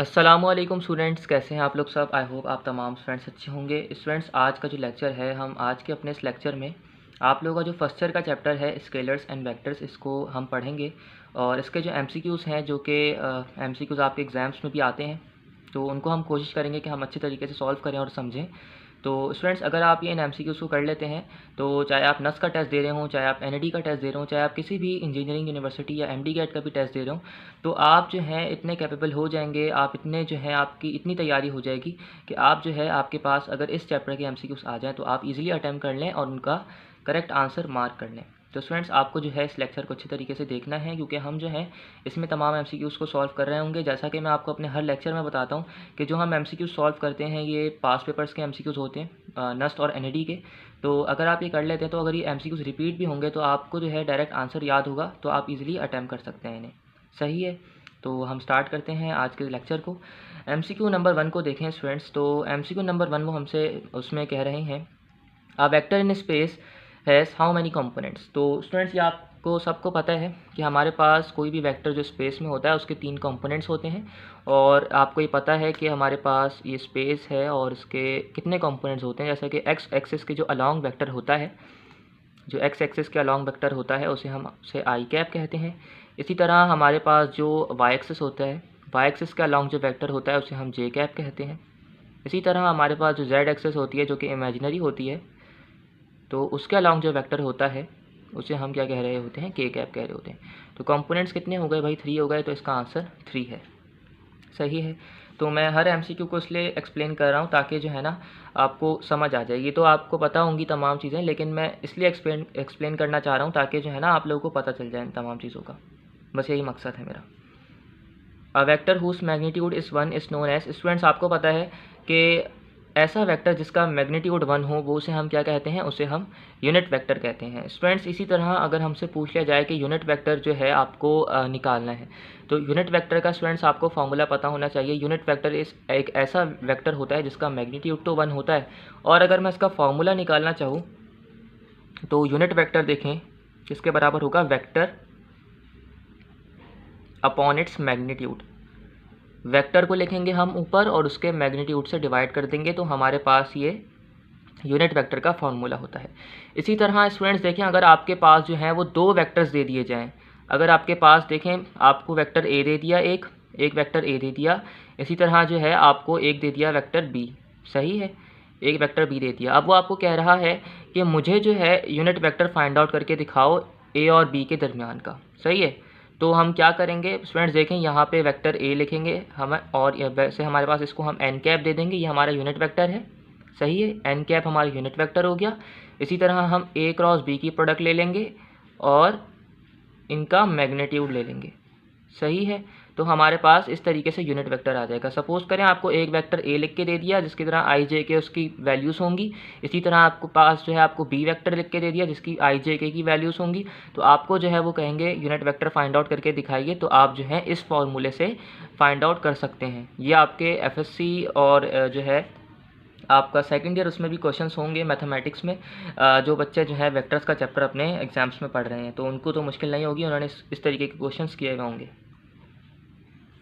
अस्सलामुअलैकुम स्टूडेंट्स, कैसे हैं आप लोग सब। आई होप आप तमाम स्टूडेंट्स अच्छे होंगे। स्टूडेंट्स, आज का जो लेक्चर है, हम आज के अपने इस लेक्चर में आप लोगों का जो फर्स्ट ईयर का चैप्टर है स्केलर्स एंड वेक्टर्स, इसको हम पढ़ेंगे। और इसके जो एमसीक्यूज़ हैं, जो कि एमसीक्यूज़ आपके एग्ज़ाम्स में भी आते हैं, तो उनको हम कोशिश करेंगे कि हम अच्छे तरीके से सॉल्व करें और समझें। तो स्टूडेंट्स, अगर आप ये इन एमसीक्यूज़ को कर लेते हैं, तो चाहे आप नस का टेस्ट दे रहे हों, चाहे आप एनईडी का टेस्ट दे रहे हों, चाहे आप किसी भी इंजीनियरिंग यूनिवर्सिटी या एमडी गेट का भी टेस्ट दे रहे हों, तो आप जो हैं इतने कैपेबल हो जाएंगे, आप इतने जो है आपकी इतनी तैयारी हो जाएगी कि आप जो है आपके पास अगर इस चैप्टर के एमसीक्यूज़ आ जाएँ तो आप इजीली अटैम्प्ट कर लें और उनका करेक्ट आंसर मार्क कर लें। तो स्टूडेंट्स, आपको जो है इस लेक्चर को अच्छे तरीके से देखना है, क्योंकि हम जो है इसमें तमाम एमसीक्यूज़ को सॉल्व कर रहे होंगे। जैसा कि मैं आपको अपने हर लेक्चर में बताता हूँ कि जो हम एमसीक्यूज़ सॉल्व करते हैं ये पास पेपर्स के एमसीक्यूज़ होते हैं, नस्ट और एनईडी के। तो अगर आप ये कर लेते हैं तो अगर ये एमसीक्यूज़ रिपीट भी होंगे तो आपको जो है डायरेक्ट आंसर याद होगा, तो आप इजीली अटैम्प्ट कर सकते हैं इन्हें। सही है, तो हम स्टार्ट करते हैं आज के लेक्चर को। एमसीक्यू नंबर 1 को देखें स्टूडेंट्स। तो एमसीक्यू नंबर 1 वो हमसे उसमें कह रहे हैं, a vector in space has how many components. तो स्टूडेंट्स, ये आपको सबको पता है कि हमारे पास कोई भी वेक्टर जो स्पेस में होता है उसके 3 कंपोनेंट्स होते हैं। और आपको ये पता है कि हमारे पास ये स्पेस है और इसके कितने कंपोनेंट्स होते हैं। जैसे कि एक्स एक्सिस के जो अलॉन्ग वेक्टर होता है, जो एक्स एक्सिस के अलॉन्ग वेक्टर होता है उसे आई कैप कहते हैं। इसी तरह हमारे पास जो वाई एक्सिस होता है, वाई एक्सिस के अलॉन्ग जो वेक्टर होता है उसे हम जे कैप कहते हैं। इसी तरह हमारे पास जो जेड एक्सिस होती है, जो कि इमेजिनरी होती है, तो उसके अलॉन्ग जो वेक्टर होता है उसे हम क्या कह रहे होते हैं, के कैप कह रहे होते हैं। तो कंपोनेंट्स कितने हो गए भाई, 3 हो गए, तो इसका आंसर 3 है। सही है। तो मैं हर एमसीक्यू को इसलिए एक्सप्लेन कर रहा हूँ ताकि जो है ना आपको समझ आ जाए। ये तो आपको पता होंगी तमाम चीज़ें, लेकिन मैं इसलिए एक्सप्लेन करना चाह रहा हूँ ताकि जो है ना आप लोगों को पता चल जाए इन तमाम चीज़ों का। बस यही मकसद है मेरा। A vector whose magnitude is 1 is known as. Students, आपको पता है कि ऐसा वेक्टर जिसका मैग्नीट्यूड 1 हो वो उसे हम क्या कहते हैं, उसे हम यूनिट वेक्टर कहते हैं। स्टूडेंट्स, इसी तरह अगर हमसे पूछ लिया जाए कि यूनिट वेक्टर जो है आपको निकालना है, तो यूनिट वेक्टर का स्टूडेंट्स आपको फार्मूला पता होना चाहिए। यूनिट वेक्टर इस एक ऐसा वेक्टर होता है जिसका मैग्नीट्यूड तो 1 होता है, और अगर मैं इसका फार्मूला निकालना चाहूँ तो यूनिट वेक्टर देखें किसके बराबर होगा, vector upon its magnitude. Vector को लिखेंगे हम ऊपर और उसके मैग्नीट्यूड से डिवाइड कर देंगे, तो हमारे पास ये यूनिट वेक्टर का फॉर्मूला होता है। इसी तरह स्टूडेंट्स देखें, अगर आपके पास जो है वो 2 वेक्टर्स दे दिए जाएं, अगर आपके पास देखें आपको वेक्टर ए दे दिया, एक वेक्टर ए दे दिया, इसी तरह जो है आपको एक दे दिया वेक्टर बी। सही है, एक वेक्टर बी दे दिया। अब वो आपको कह रहा है कि मुझे जो है यूनिट वेक्टर फाइंड आउट करके दिखाओ ए और बी के दरमियान का। सही है, तो हम क्या करेंगे स्टूडेंट्स, देखें यहाँ पे वेक्टर ए लिखेंगे हम, और वैसे हमारे पास इसको हम एन कैप दे देंगे, ये हमारा यूनिट वेक्टर है। सही है, एन कैप हमारा यूनिट वेक्टर हो गया। इसी तरह हम ए क्रॉस बी की प्रोडक्ट ले लेंगे और इनका मैग्नीट्यूड ले लेंगे। सही है, तो हमारे पास इस तरीके से यूनिट वेक्टर आ जाएगा। सपोज करें आपको एक वेक्टर ए लिख के दे दिया जिसकी तरह आई जे के उसकी वैल्यूज़ होंगी, इसी तरह आपको पास जो है आपको बी वेक्टर लिख के दे दिया जिसकी आई जे के की वैल्यूज़ होंगी, तो आपको जो है वो कहेंगे यूनिट वेक्टर फाइंड आउट करके दिखाइए, तो आप जो है इस फॉर्मूले से फाइंड आउट कर सकते हैं। ये आपके एफएससी और जो है आपका सेकंड ईयर उसमें भी क्वेश्चंस होंगे मैथमेटिक्स में। जो बच्चे जो है वेक्टर्स का चैप्टर अपने एग्जाम्स में पढ़ रहे हैं तो उनको तो मुश्किल नहीं होगी, उन्होंने इस तरीके के क्वेश्चंस किए हुए होंगे।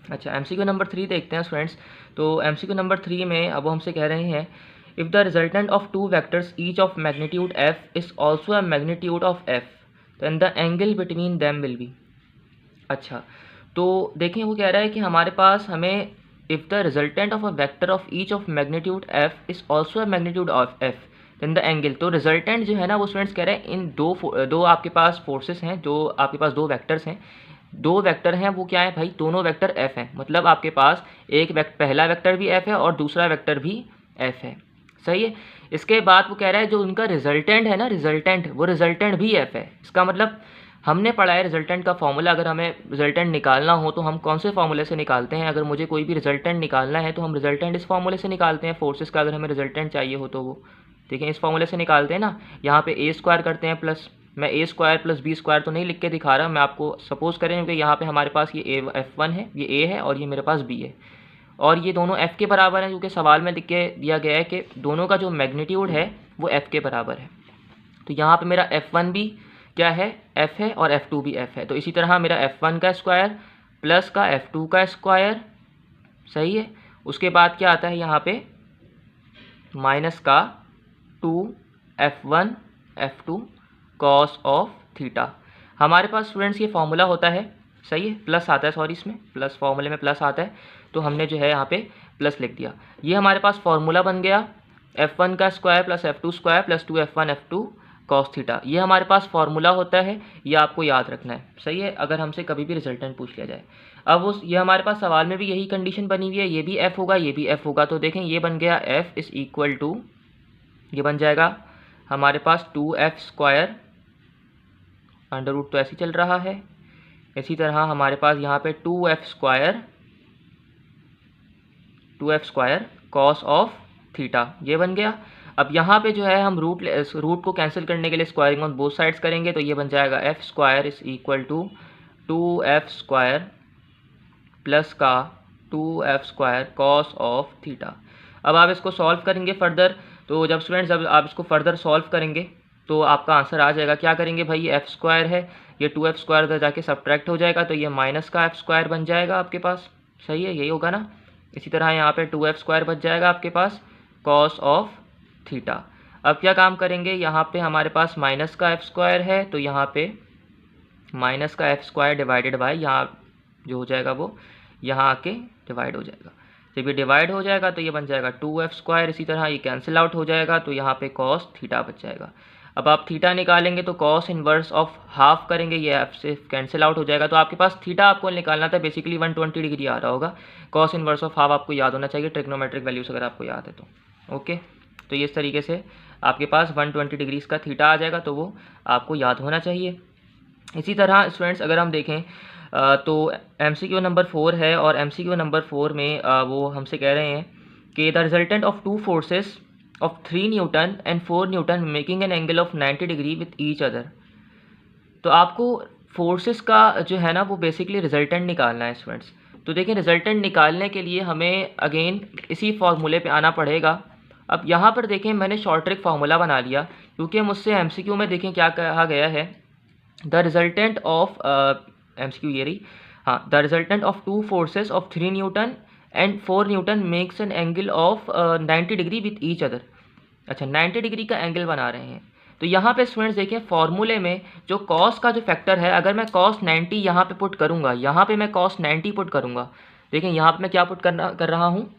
अच्छा, एमसीक्यू नंबर 3 देखते हैं स्टूडेंट्स। तो एमसीक्यू नंबर 3 में अब वो हमसे कह रहे हैं, if the resultant of 2 vectors each of magnitude F is also a magnitude of F, then the angle between them will be. अच्छा, तो देखें वो कह रहा है कि हमारे पास हमें if the resultant of a vector of each of magnitude F is also a magnitude of F, then the angle. तो रिजल्टेंट जो है ना वो स्टूडेंट्स कह रहे हैं इन दो आपके पास फोर्सेस हैं, जो आपके पास 2 वेक्टर्स हैं, 2 वेक्टर हैं, वो क्या है भाई, दोनों वेक्टर एफ हैं। मतलब आपके पास पहला वेक्टर भी एफ है और दूसरा वेक्टर भी एफ है। सही है, इसके बाद वो कह रहा है जो उनका रिजल्टेंट है ना, रिजल्टेंट, वो रिजल्टेंट भी एफ है। इसका मतलब हमने पढ़ा है रिजल्टेंट का फॉर्मूला, अगर हमें रिजल्टेंट निकालना हो तो हम कौन से फॉर्मूले से निकालते हैं। अगर मुझे कोई भी रिजल्टेंट निकालना है तो हम रिजल्टेंट इस फॉर्मूले से निकालते हैं, फोर्सेस का अगर हमें रिजल्टेंट चाहिए हो तो वो देखिए इस फॉर्मूले से निकालते हैं ना। यहाँ पे ए स्क्वायर करते हैं प्लस, मैं ए स्क्वायर प्लस बी स्क्वायर तो नहीं लिख के दिखा रहा, मैं आपको सपोज करें क्योंकि यहाँ पे हमारे पास ये F1 है, ये ए है और ये मेरे पास बी है, और ये दोनों एफ़ के बराबर हैं क्योंकि सवाल में लिख के दिया गया है कि दोनों का जो मैग्नीट्यूड है वो एफ़ के बराबर है। तो यहाँ पे मेरा F1 भी क्या है, एफ़ है, और F2 भी एफ़ है। तो इसी तरह मेरा F1 का स्क्वायर प्लस का F2 का स्क्वायर, सही है। उसके बाद क्या आता है यहाँ पे, माइनस का 2f1 f2 cos of theta. हमारे पास स्टूडेंट्स ये फॉर्मूला होता है, सही है, प्लस आता है, सॉरी इसमें प्लस, फॉर्मूले में प्लस आता है, तो हमने जो है यहाँ पे प्लस लिख दिया। ये हमारे पास फॉर्मूला बन गया f1 का square plus f2 square plus 2f1 f2 cos theta. ये हमारे पास फॉर्मूला होता है, ये आपको याद रखना है, सही है, अगर हमसे कभी भी रिजल्टेंट पूछ लिया जाए। अब ये हमारे पास सवाल में भी यही कंडीशन बनी हुई है, ये भी f होगा, ये भी f होगा, तो देखें ये बन गया f इज़ इक्वल टू, ये बन जाएगा हमारे पास 2f स्क्वायर, अंडर रूट तो ऐसे ही चल रहा है, इसी तरह हमारे पास यहाँ पे 2f square cos of theta, ये बन गया। अब यहाँ पे जो है हम रूट को कैंसिल करने के लिए स्क्वायरिंग ऑन बोथ साइड्स करेंगे, तो ये बन जाएगा f square is equal to 2f square plus का 2f square cos of theta. अब आप इसको सॉल्व करेंगे फर्दर, तो जब स्टूडेंट्स जब आप इसको फर्दर सॉल्व करेंगे तो आपका आंसर आ जाएगा। क्या करेंगे भाई, ये f स्क्वायर है, ये 2f स्क्वायर उधर जाके सब्ट्रैक्ट हो जाएगा, तो ये माइनस का f स्क्वायर बन जाएगा आपके पास, सही है, यही होगा ना। इसी तरह यहाँ पे 2f स्क्वायर बच जाएगा आपके पास कॉस ऑफ थीटा। अब क्या काम करेंगे, यहाँ पे हमारे पास माइनस का f स्क्वायर है, तो यहाँ पे माइनस का f स्क्वायर डिवाइडेड बाय, यहाँ जो हो जाएगा वो यहाँ आके डिवाइड हो जाएगा। जब ये डिवाइड हो जाएगा तो ये बन जाएगा 2f स्क्वायर, इसी तरह ये कैंसिल आउट हो जाएगा, तो यहाँ पे कॉस थीटा बच जाएगा। अब आप थीटा निकालेंगे तो कॉस इन्वर्स ऑफ हाफ करेंगे, ये एफ से कैंसिल आउट हो जाएगा, तो आपके पास थीटा आपको निकालना था, बेसिकली 120 डिग्री आ रहा होगा। कॉस इन्वर्स ऑफ हाफ आपको याद होना चाहिए, ट्रिग्नोमेट्रिक वैल्यूज अगर आपको याद है तो ओके। तो ये इस तरीके से आपके पास 120 डिग्रीज का थीटा आ जाएगा, तो वो आपको याद होना चाहिए। इसी तरह स्टूडेंट्स अगर हम देखें तो MCQ नंबर 4 है, और MCQ नंबर 4 में वो हमसे कह रहे हैं कि the resultant of two forces of 3 Newton and 4 Newton making an angle of 90 degree with each other. तो आपको फोर्सेस का जो है ना वो बेसिकली रिजल्टेंट निकालना है स्टूडेंट्स। तो देखिए रिजल्टेंट निकालने के लिए हमें अगेन इसी फॉर्मूले पे आना पड़ेगा। अब यहाँ पर देखें मैंने शॉर्ट ट्रिक फार्मूला बना लिया, क्योंकि मुझसे MCQ में देखें क्या कहा गया है, द रिजल्टेंट ऑफ MCQ ये रही, हाँ, the resultant of two forces of 3 Newton and 4 Newton makes an angle of 90 degree with each other. अच्छा, 90 डिग्री का एंगल बना रहे हैं। तो यहाँ पे स्टूडेंट्स देखिए फॉर्मूले में जो कॉस का जो फैक्टर है, अगर मैं कॉस 90 यहाँ पे पुट करूँगा, यहाँ पे मैं कॉस 90 पुट करूँगा, देखिए यहाँ पे मैं क्या पुट कर रहा हूँ,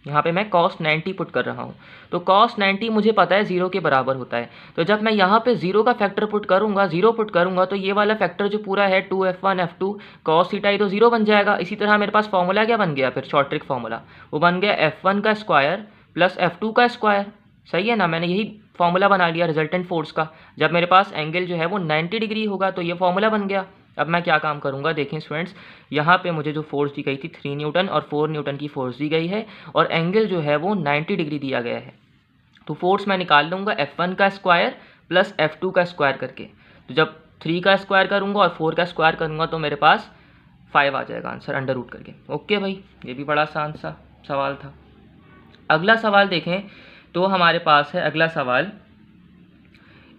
यहाँ पे मैं cos 90 पुट कर रहा हूँ। तो cos 90 मुझे पता है 0 के बराबर होता है, तो जब मैं यहाँ पे 0 का फैक्टर पुट करूँगा, 0 पुट करूँगा, तो ये वाला फैक्टर जो पूरा है 2f1 f2 cos थीटा, ये तो 0 बन जाएगा। इसी तरह मेरे पास फॉर्मूला क्या बन गया फिर, शॉर्ट ट्रिक फार्मूला, वो बन गया f1 का स्क्वायर प्लस f2 का स्क्वायर, सही है ना। मैंने यही फॉर्मूला बना लिया रिजल्टेंट फोर्स का, जब मेरे पास एंगल जो है वो 90 डिग्री होगा, तो ये फॉर्मूला बन गया। अब मैं क्या काम करूंगा, देखें स्टूडेंट्स, यहाँ पे मुझे जो फोर्स दी गई थी 3 न्यूटन और 4 न्यूटन की फोर्स दी गई है, और एंगल जो है वो 90 डिग्री दिया गया है। तो फोर्स मैं निकाल लूँगा f1 का स्क्वायर प्लस f2 का स्क्वायर करके। तो जब 3 का स्क्वायर करूँगा और 4 का स्क्वायर करूँगा तो मेरे पास 5 आ जाएगा आंसर अंडर रूट करके। ओके भाई, ये भी बड़ा आसान सा सवाल था। अगला सवाल देखें तो हमारे पास है अगला सवाल,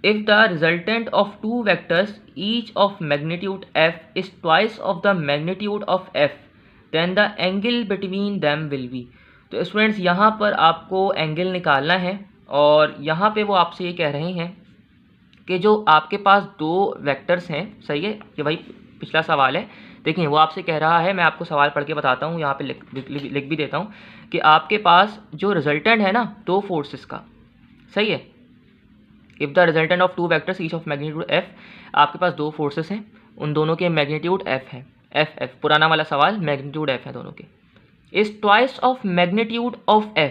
if the resultant of two vectors each of magnitude f is twice of the magnitude of f then the angle between them will be। तो स्टूडेंट्स यहाँ पर आपको एंगल निकालना है, और यहाँ पे वो आपसे ये कह रहे हैं कि जो आपके पास दो वेक्टर्स हैं, सही है, कि भाई पिछला सवाल है, देखिए वो आपसे कह रहा है, मैं आपको सवाल पढ़ के बताता हूँ, यहाँ पे लिख भी देता हूँ कि आपके पास जो रिजल्टेंट है ना दो फोर्सेस का, सही है, if the resultant of two vectors each of magnitude f, आपके पास दो फोर्सेस हैं, उन दोनों के मैग्नीट्यूड f है, f पुराना वाला सवाल, मैग्नीट्यूड f है दोनों के, is twice of magnitude of f,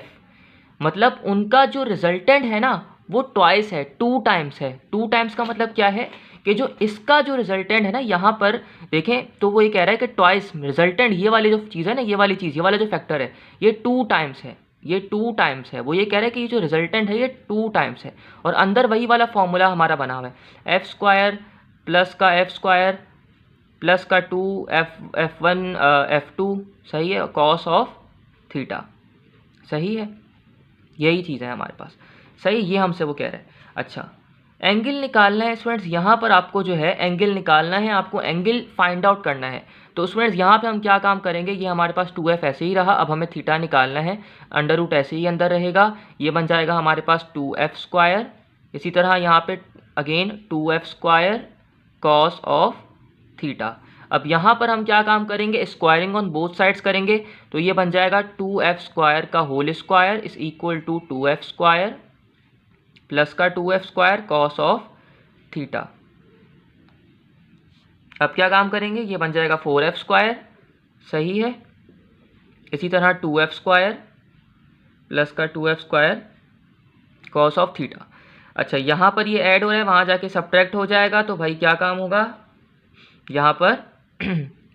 मतलब उनका जो रिजल्टेंट है ना वो ट्वाइस है, 2 टाइम्स है। 2 टाइम्स का मतलब क्या है कि जो इसका जो रिजल्टेंट है ना, यहाँ पर देखें तो वो ये कह रहा है कि ट्वाइस रिजल्टेंट, ये वाली जो चीज़ है ना, ये वाली चीज़, ये वाला जो फैक्टर है ये 2 टाइम्स है, ये 2 टाइम्स है। वो ये कह रहा है कि ये जो रिजल्टेंट है ये 2 टाइम्स है, और अंदर वही वाला फॉर्मूला हमारा बना हुआ है, एफ स्क्वायर प्लस का एफ स्क्वायर प्लस का 2f1 f2, सही है, कॉस ऑफ थीटा, सही है, यही चीज़ है हमारे पास, सही, ये हमसे वो कह रहा है। अच्छा, एंगल निकालना है स्टूडेंट्स, यहाँ पर आपको जो है एंगल निकालना है, आपको एंगल फाइंड आउट करना है। तो स्टूडेंट्स यहाँ पे हम क्या काम करेंगे, ये हमारे पास 2f ऐसे ही रहा, अब हमें थीटा निकालना है, अंडर रूट ऐसे ही अंदर रहेगा, ये बन जाएगा हमारे पास 2f²। इसी तरह यहाँ पे again 2f² cos of theta. अब यहाँ पर हम क्या काम करेंगे, स्क्वायरिंग ऑन बोथ साइड्स करेंगे, तो ये बन जाएगा 2f² का whole square is equal to 2f² plus का 2f² कॉस ऑफ थीटा। अब क्या काम करेंगे, ये बन जाएगा 4f², सही है। इसी तरह 2f² प्लस का 2f² कॉस ऑफ थीटा। अच्छा, यहाँ पर ये ऐड हो रहा है, वहाँ जाके सब्ट्रैक्ट हो जाएगा, तो भाई क्या काम होगा यहाँ पर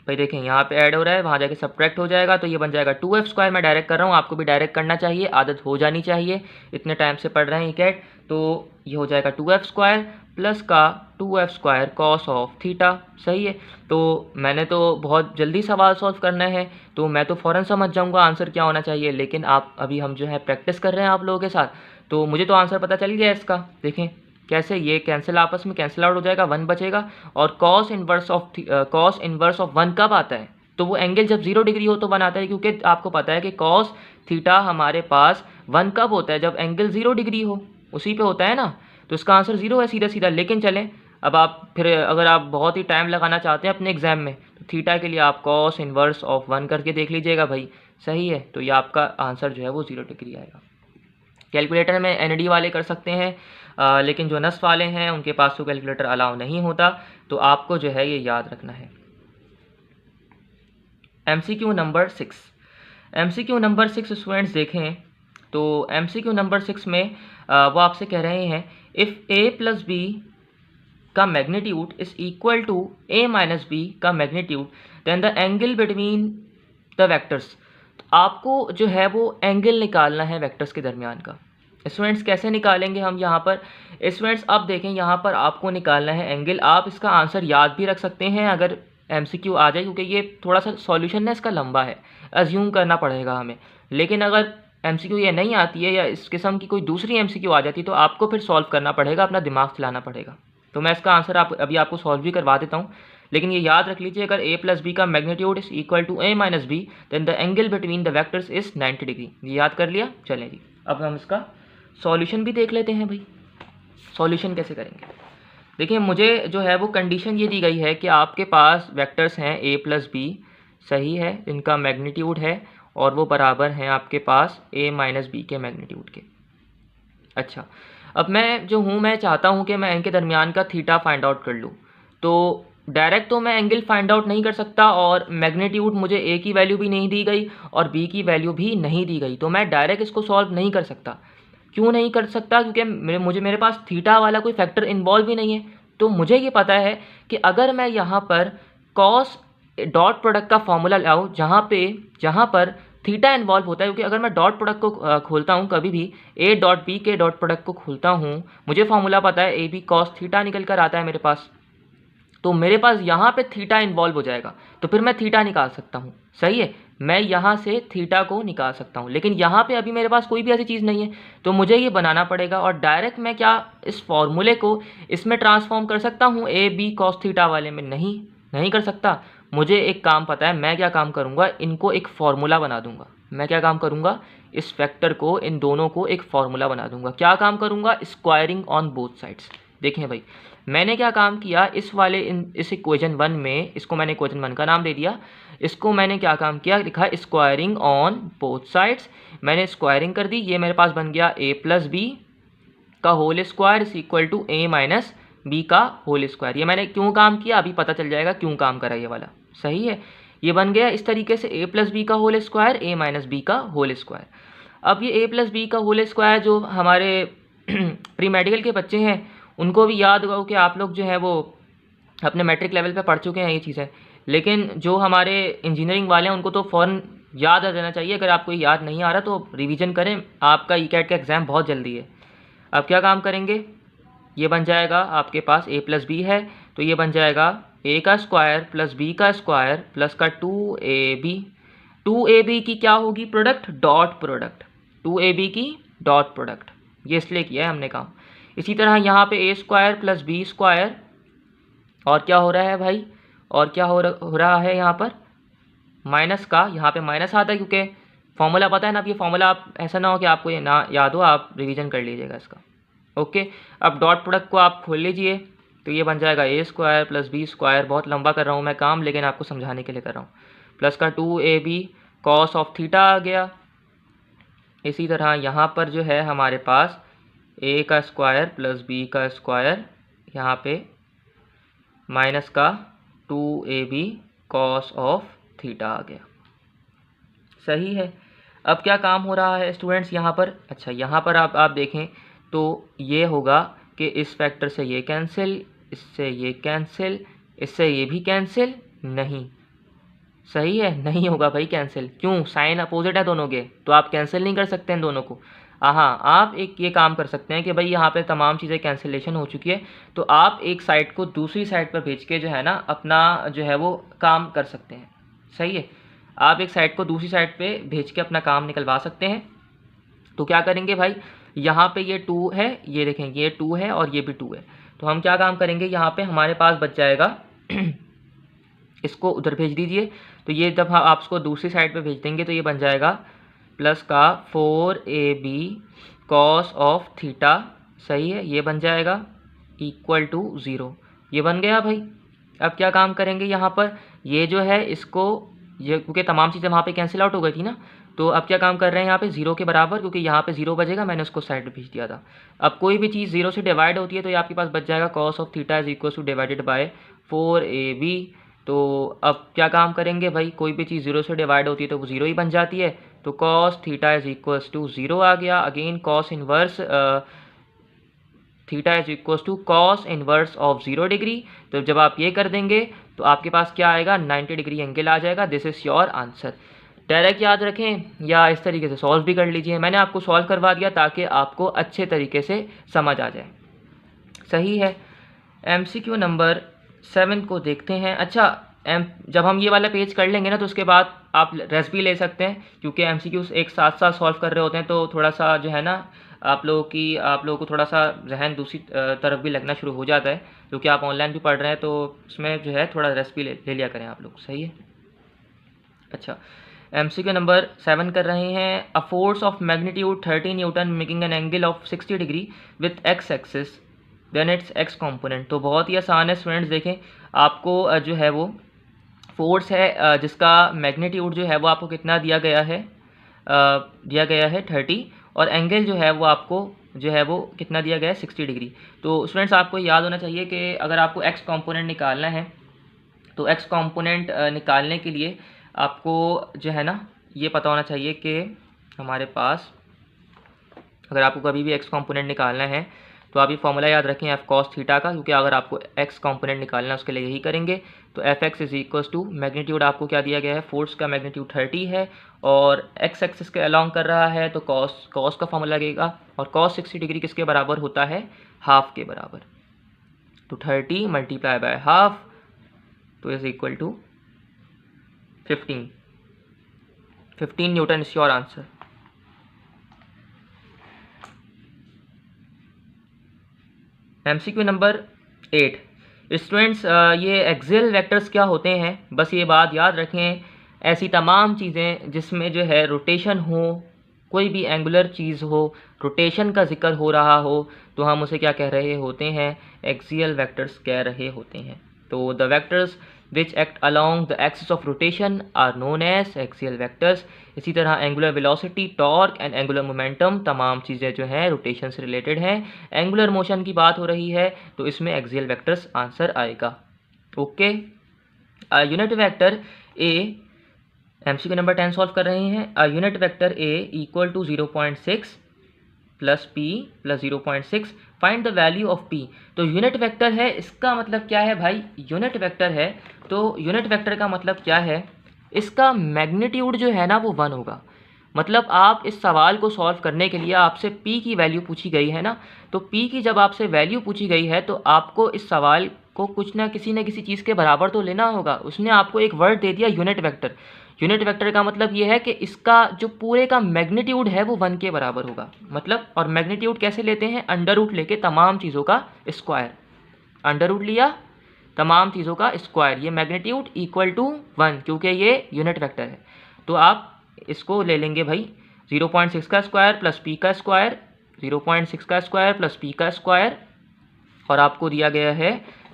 भाई देखें यहाँ पे ऐड हो रहा है, वहाँ जाके सब्ट्रैक्ट हो जाएगा, तो ये बन जाएगा 2f²। मैं डायरेक्ट कर रहा हूँ, आपको भी डायरेक्ट करना चाहिए, आदत हो जानी चाहिए, इतने टाइम से पढ़ रहे हैं कैट। तो ये हो जाएगा 2f² प्लस का 2f² कॉस ऑफ थीटा, सही है। तो मैंने तो बहुत जल्दी सवाल सॉल्व करना है, तो मैं तो फ़ौरन समझ जाऊँगा आंसर क्या होना चाहिए, लेकिन आप अभी हम जो है प्रैक्टिस कर रहे हैं आप लोगों के साथ, तो मुझे तो आंसर पता चल गया इसका। देखें कैसे, ये कैंसिल आपस में कैंसिल आउट हो जाएगा, 1 बचेगा, और कॉस इन्वर्स ऑफ 1 कब आता है, तो वो एंगल जब 0 डिग्री हो तो 1 आता है, क्योंकि आपको पता है कि कॉस थीटा हमारे पास 1 कब होता है, जब एंगल 0 डिग्री हो, उसी पे होता है ना, तो इसका आंसर 0 है सीधा सीधा। लेकिन चलें, अब आप फिर अगर आप बहुत ही टाइम लगाना चाहते हैं अपने एग्जाम में, तो थीटा के लिए आप कॉस इन्वर्स ऑफ 1 करके देख लीजिएगा भाई, सही है। तो ये आपका आंसर जो है वो 0 डिग्री आएगा। कैलकुलेटर में एनडी वाले कर सकते हैं, लेकिन जो नस वाले हैं उनके पास तो कैलकुलेटर अलाउ नहीं होता, तो आपको जो है ये याद रखना है। MCQ number 6, MCQ number 6 students देखें, तो MCQ नंबर 6 में वो आपसे कह रहे हैं इफ़ a प्लस बी का magnitude is equal to a minus B का magnitude, then the angle between the vectors. तो आपको जो है वो एंगल निकालना है वेक्टर्स के दरमियान का। स्टूडेंट्स कैसे निकालेंगे हम यहाँ पर, स्टूडेंट्स अब देखें यहाँ पर आपको निकालना है एंगल। आप इसका आंसर याद भी रख सकते हैं अगर MCQ आ जाए, क्योंकि ये थोड़ा सा सॉल्यूशन है इसका लंबा है, अज्यूम करना पड़ेगा हमें। लेकिन अगर MCQ ये नहीं आती है या इस किस्म की कोई दूसरी MCQ आ जाती है, तो आपको फिर सॉल्व करना पड़ेगा, अपना दिमाग चलाना पड़ेगा। तो मैं इसका आंसर अभी आपको सॉल्व भी करवा देता हूँ, लेकिन ये याद रख लीजिए, अगर a प्लस बी का magnitude is equal to a minus B, then the angle between the vectors is 90 degree. ये याद कर लिया, चलें जी। अब हम इसका सॉल्यूशन भी देख लेते हैं भाई, सॉल्यूशन कैसे करेंगे। देखिए मुझे जो है वो कंडीशन ये दी गई है कि आपके पास वेक्टर्स हैं a प्लस बी, सही है, इनका मैग्नीट्यूड है और वो बराबर हैं आपके पास a माइनस बी के मैग्नीट्यूड के। अच्छा, अब मैं जो हूँ, मैं चाहता हूँ कि मैं इनके दरमियान का थीटा फाइंड आउट कर लूँ। तो डायरेक्ट तो मैं एंगल फाइंड आउट नहीं कर सकता, और मैग्नीट्यूड मुझे a की वैल्यू भी नहीं दी गई और b की वैल्यू भी नहीं दी गई, तो मैं डायरेक्ट इसको सॉल्व नहीं कर सकता। क्यों नहीं कर सकता, क्योंकि मेरे पास थीटा वाला कोई फैक्टर इन्वॉल्व ही नहीं है। तो मुझे ये पता है कि अगर मैं यहाँ पर कॉस डॉट प्रोडक्ट का फॉर्मूला लाऊँ जहाँ पर थीटा इन्वॉल्व होता है, क्योंकि अगर मैं डॉट प्रोडक्ट को खोलता हूँ कभी भी, ए डॉट बी के डॉट प्रोडक्ट को खोलता हूँ, मुझे फॉर्मूला पता है ए बी कॉस थीटा निकल कर आता है मेरे पास, तो मेरे पास यहाँ पे थीटा इन्वॉल्व हो जाएगा, तो फिर मैं थीटा निकाल सकता हूँ, सही है, मैं यहाँ से थीटा को निकाल सकता हूँ। लेकिन यहाँ पे अभी मेरे पास कोई भी ऐसी चीज़ नहीं है, तो मुझे ये बनाना पड़ेगा, और डायरेक्ट मैं क्या इस फॉर्मूले को इसमें ट्रांसफॉर्म कर सकता हूँ ए बी कॉस थीटा वाले में? नहीं कर सकता। मुझे एक काम पता है, मैं क्या काम करूँगा, इनको एक फार्मूला बना दूँगा। मैं क्या काम करूँगा, इस फैक्टर को, इन दोनों को एक फार्मूला बना दूँगा। क्या काम करूँगा, स्क्वायरिंग ऑन बोथ साइड्स। देखें भाई, मैंने क्या काम किया, इस इक्वेशन 1 में, इसको मैंने इक्वेशन 1 का नाम दे दिया, इसको मैंने क्या काम किया, लिखा स्क्वायरिंग ऑन बोथ साइड्स। मैंने स्क्वायरिंग कर दी, ये मेरे पास बन गया a प्लस बी का whole square is equal to a minus B का होल स्क्वायर। ये मैंने क्यों काम किया, अभी पता चल जाएगा क्यों काम करा ये वाला, सही है। ये बन गया इस तरीके से a प्लस बी का whole square, a minus B का होल स्क्वायर। अब ये a प्लस बी का होल स्क्वायर जो हमारे प्री मेडिकल के बच्चे हैं उनको भी याद होगा कि आप लोग जो है वो अपने मैट्रिक लेवल पे पढ़ चुके हैं ये चीज़ें, लेकिन जो हमारे इंजीनियरिंग वाले हैं उनको तो फ़ौरन याद आ जाना चाहिए। अगर आपको याद नहीं आ रहा तो रिवीजन करें, आपका ई-कैट का एग्ज़ाम बहुत जल्दी है। अब क्या काम करेंगे, ये बन जाएगा आपके पास a प्लस बी है, तो ये बन जाएगा a का स्क्वायर प्लस b का स्क्वायर प्लस का 2ab। 2ab की क्या होगी प्रोडक्ट, डॉट प्रोडक्ट, 2ab की डॉट प्रोडक्ट, ये इसलिए किया है हमने काम। इसी तरह यहाँ पे a square plus B square, और क्या हो रहा है भाई, और क्या हो रहा है यहाँ पर माइनस का, यहाँ पे माइनस आता है क्योंकि फॉर्मूला पता है ना। अब ये फॉर्मूला आप ऐसा ना हो कि आपको ये ना याद हो, आप रिवीजन कर लीजिएगा इसका। ओके, अब डॉट प्रोडक्ट को आप खोल लीजिए तो ये बन जाएगा ए स्क्वायर प्लस बी स्क्वायर। बहुत लंबा कर रहा हूँ मैं काम, लेकिन आपको समझाने के लिए कर रहा हूँ। प्लस का 2ab कॉस ऑफ थीटा आ गया। इसी तरह यहाँ पर जो है हमारे पास a का स्क्वायर प्लस b का स्क्वायर, यहाँ पे माइनस का 2ab कॉस ऑफ थीटा आ गया। सही है। अब क्या काम हो रहा है स्टूडेंट्स यहाँ पर? अच्छा, यहाँ पर आप देखें तो ये होगा कि इस फैक्टर से ये कैंसिल, इससे ये कैंसिल, इससे ये भी कैंसिल नहीं। सही है, नहीं होगा भाई कैंसिल। क्यों? साइन अपोजिट है दोनों के, तो आप कैंसिल नहीं कर सकते हैं दोनों को। हाँ, आप एक ये काम कर सकते हैं कि भाई यहाँ पे तमाम चीज़ें कैंसिलेशन हो चुकी है, तो आप एक साइड को दूसरी साइड पर भेज के जो है ना अपना जो है वो काम कर सकते हैं। सही है, आप एक साइड को दूसरी साइड पे भेज के अपना काम निकलवा सकते हैं। तो क्या करेंगे भाई, यहाँ पे ये 2 है, ये देखेंगे ये 2 है और ये भी 2 है, तो हम क्या काम करेंगे, यहाँ पे हमारे पास बच जाएगा इसको उधर भेज दीजिए। तो ये जब आप इसको दूसरी साइड पे भेज देंगे तो ये बन जाएगा प्लस का 4ab कॉस ऑफ थीटा। सही है, ये बन जाएगा इक्वल टू 0। ये बन गया भाई। अब क्या काम करेंगे यहाँ पर, ये जो है इसको, ये क्योंकि तमाम चीज़ें वहाँ पे कैंसिल आउट हो गई थी ना, तो अब क्या काम कर रहे हैं यहाँ पे 0 के बराबर, क्योंकि यहाँ पे 0 बजेगा, मैंने उसको साइड पे भेज दिया था। अब कोई भी चीज़ 0 से डिवाइड होती है तो ये आपके पास बच जाएगा cos of theta is equal two divided by 4ab। तो अब क्या काम करेंगे भाई, कोई भी चीज़ 0 से डिवाइड होती है तो वो 0 ही बन जाती है, तो cos theta is equal to 0 आ गया। Again cos inverse theta is equal to cos inverse of 0 degree. तो जब आप ये कर देंगे तो आपके पास क्या आएगा, 90 डिग्री एंगल आ जाएगा। This is your answer. Direct याद रखें या इस तरीके से सॉल्व भी कर लीजिए, मैंने आपको सॉल्व करवा दिया ताकि आपको अच्छे तरीके से समझ आ जाए। सही है। MCQ नंबर 7 को देखते हैं। अच्छा, जब हम ये वाला पेज कर लेंगे ना तो उसके बाद आप रेस्ट भी ले सकते हैं, क्योंकि MCQs एक साथ साथ सॉल्व कर रहे होते हैं, तो थोड़ा सा जो है ना आप लोगों को थोड़ा सा जहन दूसरी तरफ भी लगना शुरू हो जाता है, क्योंकि आप ऑनलाइन भी पढ़ रहे हैं, तो उसमें जो है थोड़ा रेस्ट भी ले लिया करें आप लोग। सही है। अच्छा, MCQ नंबर 7 कर रहे हैं। A force of magnitude 30 newton making an angle of 60 degree with X axis then its X component. तो बहुत ही आसान है स्टूडेंट्स, देखें आपको जो है वो फोर्स है जिसका मैग्नीट्यूड जो है वो आपको कितना दिया गया है 30, और एंगल जो है वो आपको जो है वो कितना दिया गया है 60 डिग्री। तो स्टूडेंट्स आपको याद होना चाहिए कि अगर आपको एक्स कंपोनेंट निकालना है तो एक्स कंपोनेंट निकालने के लिए आपको जो है ना ये पता होना चाहिए कि हमारे पास, अगर आपको कभी भी एक्स कंपोनेंट निकालना है तो आप ये फॉर्मूला याद रखें एफ कॉस थीटा का, क्योंकि अगर आपको एक्स कंपोनेंट निकालना है उसके लिए यही करेंगे। तो F X is equal to magnitude आपको क्या दिया गया है, फोर्स का मैग्नीट्यूड 30 है और एक्स एक्सिस के अलॉन्ग कर रहा है, तो कॉस का फॉर्मूला लगेगा, और कॉस 60 डिग्री किसके बराबर होता है, हाफ के बराबर। तो 30 मल्टीप्लाई बाय हाफ तो is equal to 15 newton is your answer. MCQ number 8 students, ये एक्सियल वेक्टर्स क्या होते हैं, बस ये बात याद रखें, ऐसी तमाम चीज़ें जिसमें जो है रोटेशन हो, कोई भी एंगुलर चीज़ हो, रोटेशन का जिक्र हो रहा हो, तो हम उसे क्या कह रहे होते हैं, एक्सियल वेक्टर्स कह रहे होते हैं। तो the vectors which act along the axis of rotation are known as axial vectors. इसी तरह angular velocity, torque and angular momentum, तमाम चीज़ें जो हैं रोटेशन से रिलेटेड हैं। एंगुलर मोशन की बात हो रही है तो इसमें एक्सियल वेक्टर्स आंसर आएगा। Okay, unit vector A, MCQ number 10 solve कर रहे हैं। Unit vector A equal to 0.6 plus P plus 0.6, find the value of P. तो यूनिट वेक्टर है, इसका मतलब क्या है भाई, यूनिट वेक्टर है तो यूनिट वेक्टर का मतलब क्या है, इसका मैग्नीट्यूड जो है ना वो 1 होगा। मतलब आप इस सवाल को सॉल्व करने के लिए आपसे p की वैल्यू पूछी गई है ना, तो p की जब आपसे वैल्यू पूछी गई है तो आपको इस सवाल को कुछ ना किसी चीज़ के बराबर तो लेना होगा। उसने आपको एक वर्ड दे दिया यूनिट वेक्टर। यूनिट वेक्टर का मतलब ये है कि इसका जो पूरे का मैग्नीट्यूड है वो 1 के बराबर होगा। मतलब, और मैग्नीट्यूड कैसे लेते हैं, अंडर रूट लेके तमाम चीज़ों का स्क्वायर, अंडर रूट लिया तमाम चीज़ों का स्क्वायर, ये मैग्नीट्यूड इक्वल टू 1 क्योंकि ये यूनिट वेक्टर है। तो आप इसको ले लेंगे भाई 0.6 का स्क्वायर प्लस पी का स्क्वायर, 0.6 का स्क्वायर प्लस पी का स्क्वायर, और आपको दिया गया है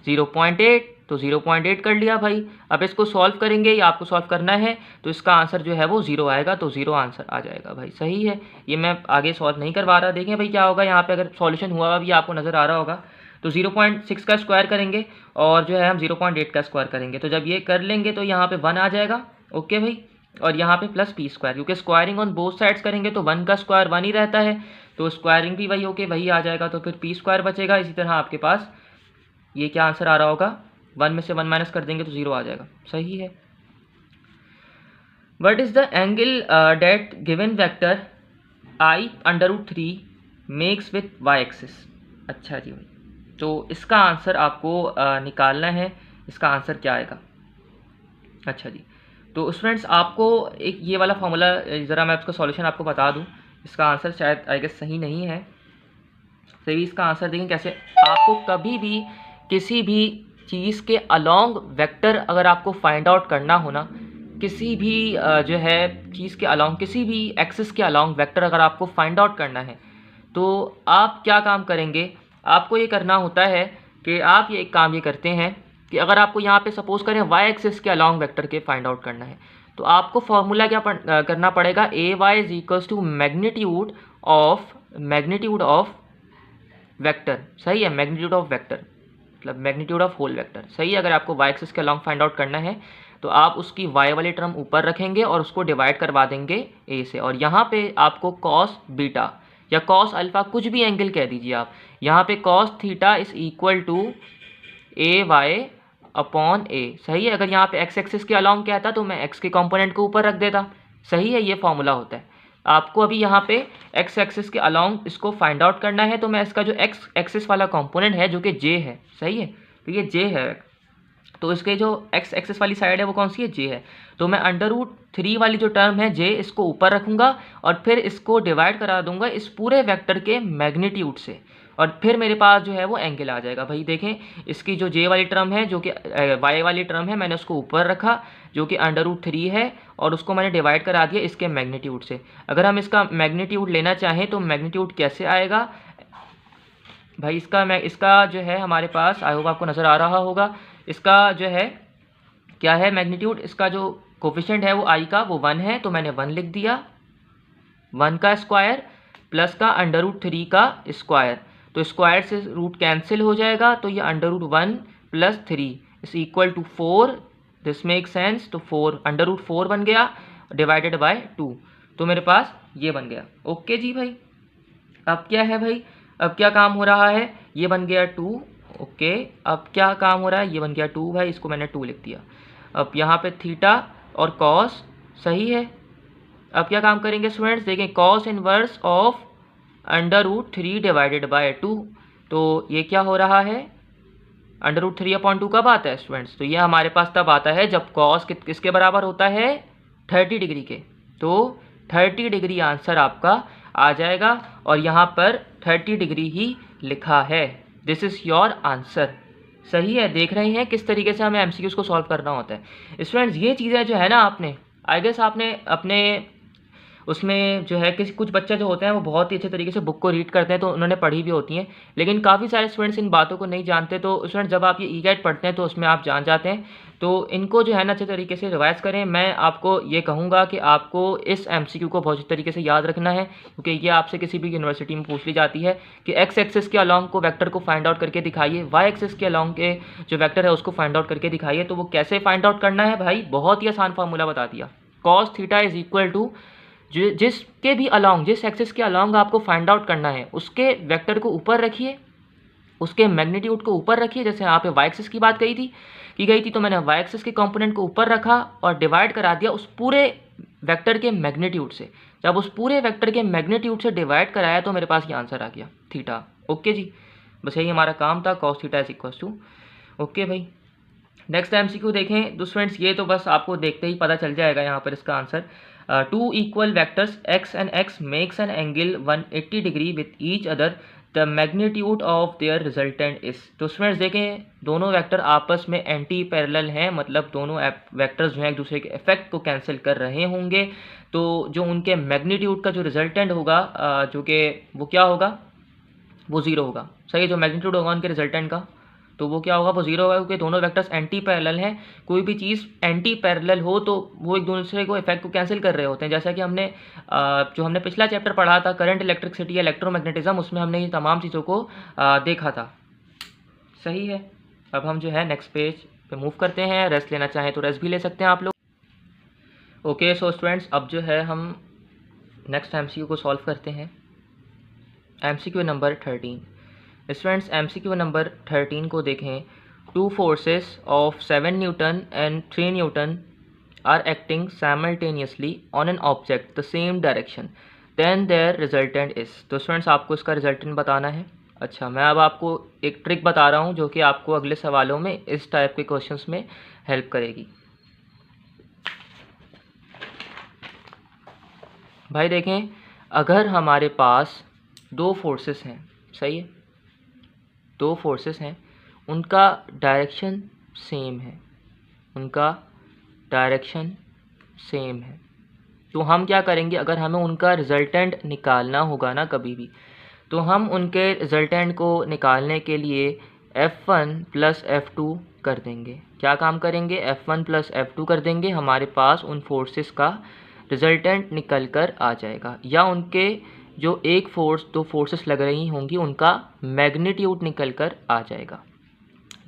0.8, तो 0.8 कर लिया भाई। अब इसको सॉल्व करेंगे, या आपको सॉल्व करना है, तो इसका आंसर जो है वो 0 आएगा, तो 0 आंसर आ जाएगा भाई। सही है, ये मैं आगे सॉल्व नहीं करवा रहा। देखें भाई क्या होगा यहाँ पे, अगर सॉल्यूशन हुआ भी आपको नज़र आ रहा होगा, तो 0.6 का स्क्वायर करेंगे और जो है हम 0.8 का स्क्वायर करेंगे, तो जब ये कर लेंगे तो यहाँ पे 1 आ जाएगा। ओके भाई, और यहाँ पे प्लस पी स्क्वायर, क्योंकि स्क्वायरिंग ऑन बोथ साइड्स करेंगे तो 1 का स्क्वायर 1 ही रहता है, तो स्क्वायरिंग भी वही होके वही आ जाएगा, तो फिर पी स्क्वायर बचेगा। इसी तरह आपके पास ये क्या आंसर आ रहा होगा, 1 में से 1 माइनस कर देंगे तो 0 आ जाएगा। सही है। What is the angle date given vector I√3 makes with y axis. अच्छा जी भाई, तो इसका आंसर आपको निकालना है, इसका आंसर क्या आएगा। अच्छा जी, तो स्टूडेंट्स आपको एक ये वाला फॉर्मूला ज़रा मैं इसका सॉल्यूशन आपको बता दूं। इसका आंसर शायद आई गेस सही नहीं है, सही इसका आंसर देखें कैसे। आपको कभी भी किसी भी चीज़ के अलोंग वेक्टर अगर आपको फाइंड आउट करना हो ना, किसी भी जो है चीज़ के अलोंग, किसी भी एक्सिस के अलोंग वेक्टर अगर आपको फाइंड आउट करना है, तो आप क्या काम करेंगे, आपको ये करना होता है कि आप ये एक काम ये करते हैं कि अगर आपको यहाँ पे सपोज करें y एक्सिस के अलोंग वेक्टर के फाइंड आउट करना है, तो आपको फॉर्मूला क्या करना पड़ेगा, ay is equals to magnitude of vector. सही है, मैग्नीट्यूड ऑफ वेक्टर मतलब मैग्नीट्यूड ऑफ होल वेक्टर। सही है, अगर आपको y एक्सिस के अलोंग फाइंड आउट करना है तो आप उसकी y वाली टर्म ऊपर रखेंगे और उसको डिवाइड करवा देंगे a से, और यहाँ पे आपको कॉस बीटा या कॉस अल्फ़ा कुछ भी एंगल कह दीजिए आप, यहाँ पे cos theta is equal to ay upon a। सही है, अगर यहाँ पे x एक्सिस के अलोंग कहता तो मैं x के कंपोनेंट को ऊपर रख देता। सही है, ये फॉर्मूला होता है। आपको अभी यहाँ पे x एक्सिस के अलोंग इसको फाइंड आउट करना है, तो मैं इसका जो x एक्सिस वाला कंपोनेंट है जो कि j है, सही है, तो ये j है, तो इसके जो x एक्सिस वाली साइड है वो कौन सी है, j है, तो मैं √3 वाली जो टर्म है j इसको ऊपर रखूँगा और फिर इसको डिवाइड करा दूंगा इस पूरे वेक्टर के मैग्नीट्यूड से, और फिर मेरे पास जो है वो एंगल आ जाएगा। भाई देखें, इसकी जो j वाली टर्म है जो कि y वाली टर्म है, मैंने उसको ऊपर रखा जो कि √3 है, और उसको मैंने डिवाइड करा दिया इसके मैग्नीट्यूड से। अगर हम इसका मैग्नीट्यूड लेना चाहें तो मैग्नीट्यूड कैसे आएगा भाई, इसका जो है हमारे पास, आई होप आपको नज़र आ रहा होगा, इसका जो है क्या है मैग्नीट्यूड, इसका जो कोफिशिएंट है वो i का वो 1 है, तो मैंने 1 लिख दिया, 1 का स्क्वायर प्लस का √3 का स्क्वायर, तो स्क्वायर से रूट कैंसिल हो जाएगा, तो ये √1 plus 3 is equal to 4, this make sense, तो 4 बन गया डिवाइडेड बाय 2, तो मेरे पास ये बन गया। ओके जी भाई, अब क्या है भाई, अब क्या काम हो रहा है, ये बन गया 2। ओके, अब क्या काम हो रहा है, ये बन गया 2 भाई, इसको मैंने 2 लिख दिया। अब यहाँ पे थीटा और कॉस, सही है। अब क्या काम करेंगे स्टूडेंट्स, देखें cos inverse of √3 divided by 2, तो ये क्या हो रहा है, √3/2 कब आता है स्टूडेंट्स, तो ये हमारे पास तब आता है जब कॉस किसके बराबर होता है, 30 डिग्री के, तो 30 डिग्री आंसर आपका आ जाएगा, और यहाँ पर 30 डिग्री ही लिखा है, दिस इज़ योर आंसर। सही है, देख रहे हैं किस तरीके से हमें एमसीक्यूज़ को सॉल्व करना होता है स्टूडेंट्स। ये चीज़ें जो है ना, आपने आई गेस आपने अपने उसमें जो है कुछ बच्चे जो होते हैं वो बहुत ही अच्छे तरीके से बुक को रीड करते हैं, तो उन्होंने पढ़ी भी होती हैं, लेकिन काफ़ी सारे स्टूडेंट्स इन बातों को नहीं जानते। तो स्टूडेंट जब आप ये ई-गाइड पढ़ते हैं तो उसमें आप जान जाते हैं, तो इनको जो है ना अच्छे तरीके से रिवाइज करें। मैं आपको ये कहूँगा कि आपको इस एमसीक्यू को बहुत अच्छे तरीके से याद रखना है, क्योंकि ये आपसे किसी भी यूनिवर्सिटी में पूछ ली जाती है कि एक्स एक्सिस के अलॉन्ग को वेक्टर को फाइंड आउट करके दिखाइए, वाई एक्सिस के अलॉन्ग के जो वेक्टर है उसको फाइंड आउट करके दिखाइए। तो वो कैसे फाइंड आउट करना है भाई, बहुत ही आसान फार्मूला बता दिया, cos theta is equal to जिसके भी अलॉन्ग, जिस एक्सिस के अलॉन्ग आपको फाइंड आउट करना है उसके वेक्टर को ऊपर रखिए, उसके मैग्नीट्यूड को ऊपर रखिए। जैसे यहाँ पे वाई एक्सिस की बात की गई थी, तो मैंने वाई एक्सिस के कंपोनेंट को ऊपर रखा और डिवाइड करा दिया उस पूरे वेक्टर के मैग्नीट्यूड से। जब उस पूरे वेक्टर के मैग्नीट्यूड से डिवाइड कराया तो मेरे पास ये आंसर आ गया थीटा। ओके जी, बस यही हमारा काम था, cos theta is equal to. Okay भाई, नेक्स्ट एमसीक्यू देखें तो स्टूडेंट्स, ये तो बस आपको देखते ही पता चल जाएगा यहाँ पर इसका answer. Two equal vectors x and x makes an angle 180 degree with each other, the magnitude of their resultant is. तो स्टूडेंट्स देखें दोनों वेक्टर आपस में एंटी पैरेलल हैं, मतलब दोनों वेक्टर्स जो हैं एक दूसरे के इफेक्ट को कैंसिल कर रहे होंगे। तो जो उनके मैग्नीट्यूड का जो रिजल्टेंट होगा जो कि वो क्या होगा, वो ज़ीरो होगा। सही है, जो मैग्नीट्यूड होगा उनके रिजल्टेंट का तो वो क्या होगा, वो ज़ीरो होगा, क्योंकि दोनों वेक्टर्स एंटी पैरेलल हैं। कोई भी चीज़ एंटी पैरेलल हो तो वो एक दूसरे को इफेक्ट को कैंसिल कर रहे होते हैं। जैसा कि हमने जो हमने पिछला चैप्टर पढ़ा था करंट, इलेक्ट्रिसिटी, इलेक्ट्रोमैग्नेटिज्म, उसमें हमने ये तमाम चीज़ों को देखा था। सही है, अब हम जो है नेक्स्ट पेज पे मूव करते हैं। रेस्ट लेना चाहें तो रेस्ट भी ले सकते हैं आप लोग। ओके सो स्टूडेंट्स, अब जो है हम नेक्स्ट एमसीक्यू को सॉल्व करते हैं। MCQ number 13। Students MCQ number 13 को देखें। 2 forces of 7 newton and 3 newton are acting simultaneously on an object the same direction, then their resultant is. तो स्टूडेंट्स आपको इसका रिजल्टेंट बताना है। अच्छा, मैं अब आपको एक ट्रिक बता रहा हूँ जो कि आपको अगले सवालों में इस टाइप के क्वेश्चंस में हेल्प करेगी। भाई देखें, अगर हमारे पास 2 फोर्सेस हैं, सही है, 2 फोर्सेस हैं, उनका डायरेक्शन सेम है, उनका डायरेक्शन सेम है, तो हम क्या करेंगे, अगर हमें उनका रिजल्टेंट निकालना होगा ना कभी भी, तो हम उनके रिजल्टेंट को निकालने के लिए F1 + F2 कर देंगे। क्या काम करेंगे, F1 + F2 कर देंगे। हमारे पास उन फोर्सेस का रिजल्टेंट निकल कर आ जाएगा, या उनके जो एक फोर्स 2 फोर्सेस लग रही होंगी उनका मैग्नीट्यूड निकल कर आ जाएगा।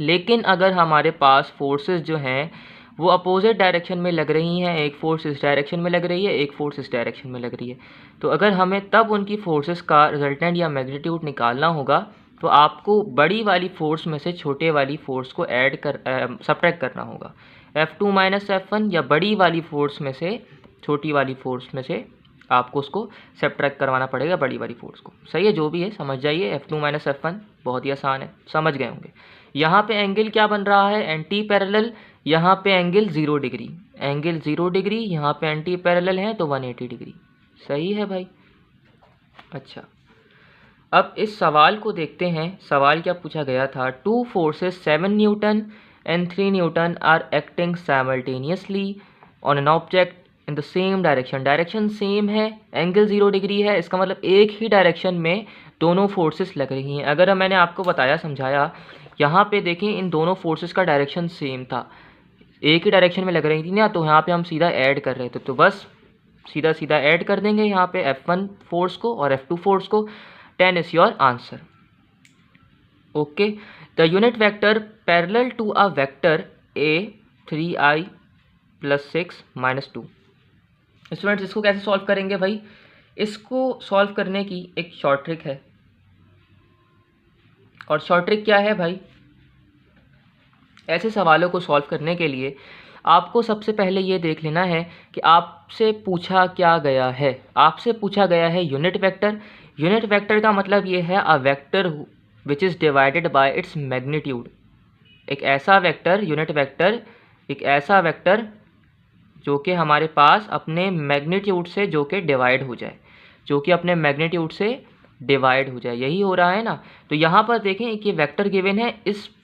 लेकिन अगर हमारे पास फोर्सेस जो हैं वो अपोजिट डायरेक्शन में लग रही हैं, एक फोर्स इस डायरेक्शन में लग रही है, एक फोर्स इस डायरेक्शन में लग रही है, तो अगर हमें तब उनकी फोर्सेस का रिजल्टेंट या मैग्नीट्यूड निकालना होगा तो आपको बड़ी वाली फोर्स में से छोटे वाली फोर्स को ऐड कर सब्ट्रैक्ट करना होगा। F2 - F1 या बड़ी वाली फोर्स में से छोटी वाली फोर्स में से आपको उसको सब्ट्रैक्ट करवाना पड़ेगा, बड़ी वाली फोर्स को। सही है, जो भी है समझ जाइए। F2 - F1 बहुत ही आसान है, समझ गए होंगे। यहाँ पे एंगल क्या बन रहा है, एंटी पैरेलल। यहाँ पे एंगल 0 डिग्री, एंगल 0 डिग्री, यहाँ पे एंटी पैरेलल है तो 180 डिग्री। सही है भाई। अच्छा, अब इस सवाल को देखते हैं। सवाल क्या पूछा गया था, 2 forces 7 newton and 3 newton are acting simultaneously on an object in the same direction. Direction सेम है, एंगल 0 डिग्री है, इसका मतलब एक ही डायरेक्शन में दोनों फोर्सेस लग रही हैं। अगर मैंने आपको बताया समझाया, यहाँ पे देखें इन दोनों फोर्सेस का डायरेक्शन सेम था, एक ही डायरेक्शन में लग रही थी ना, तो यहाँ पे हम सीधा ऐड कर रहे थे, तो बस सीधा सीधा ऐड कर देंगे यहाँ पे F1 फोर्स को और F2 फोर्स को। 10 is your answer. Okay, the unit vector parallel to a vector A 3i + 6 - 2। Students इसको कैसे सॉल्व करेंगे भाई, इसको सॉल्व करने की एक शॉर्ट ट्रिक है। और शॉर्ट ट्रिक क्या है भाई, ऐसे सवालों को सॉल्व करने के लिए आपको सबसे पहले ये देख लेना है कि आपसे पूछा क्या गया है। आपसे पूछा गया है यूनिट वेक्टर। यूनिट वेक्टर का मतलब ये है a vector which is divided by its magnitude. एक ऐसा वेक्टर, यूनिट वेक्टर एक ऐसा वेक्टर जो कि हमारे पास अपने मैग्नीट्यूड से जो कि डिवाइड हो जाए, जो कि अपने मैग्नीट्यूड से डिवाइड हो जाए, यही हो रहा है ना। तो यहाँ पर देखें कि वेक्टर गिवन है,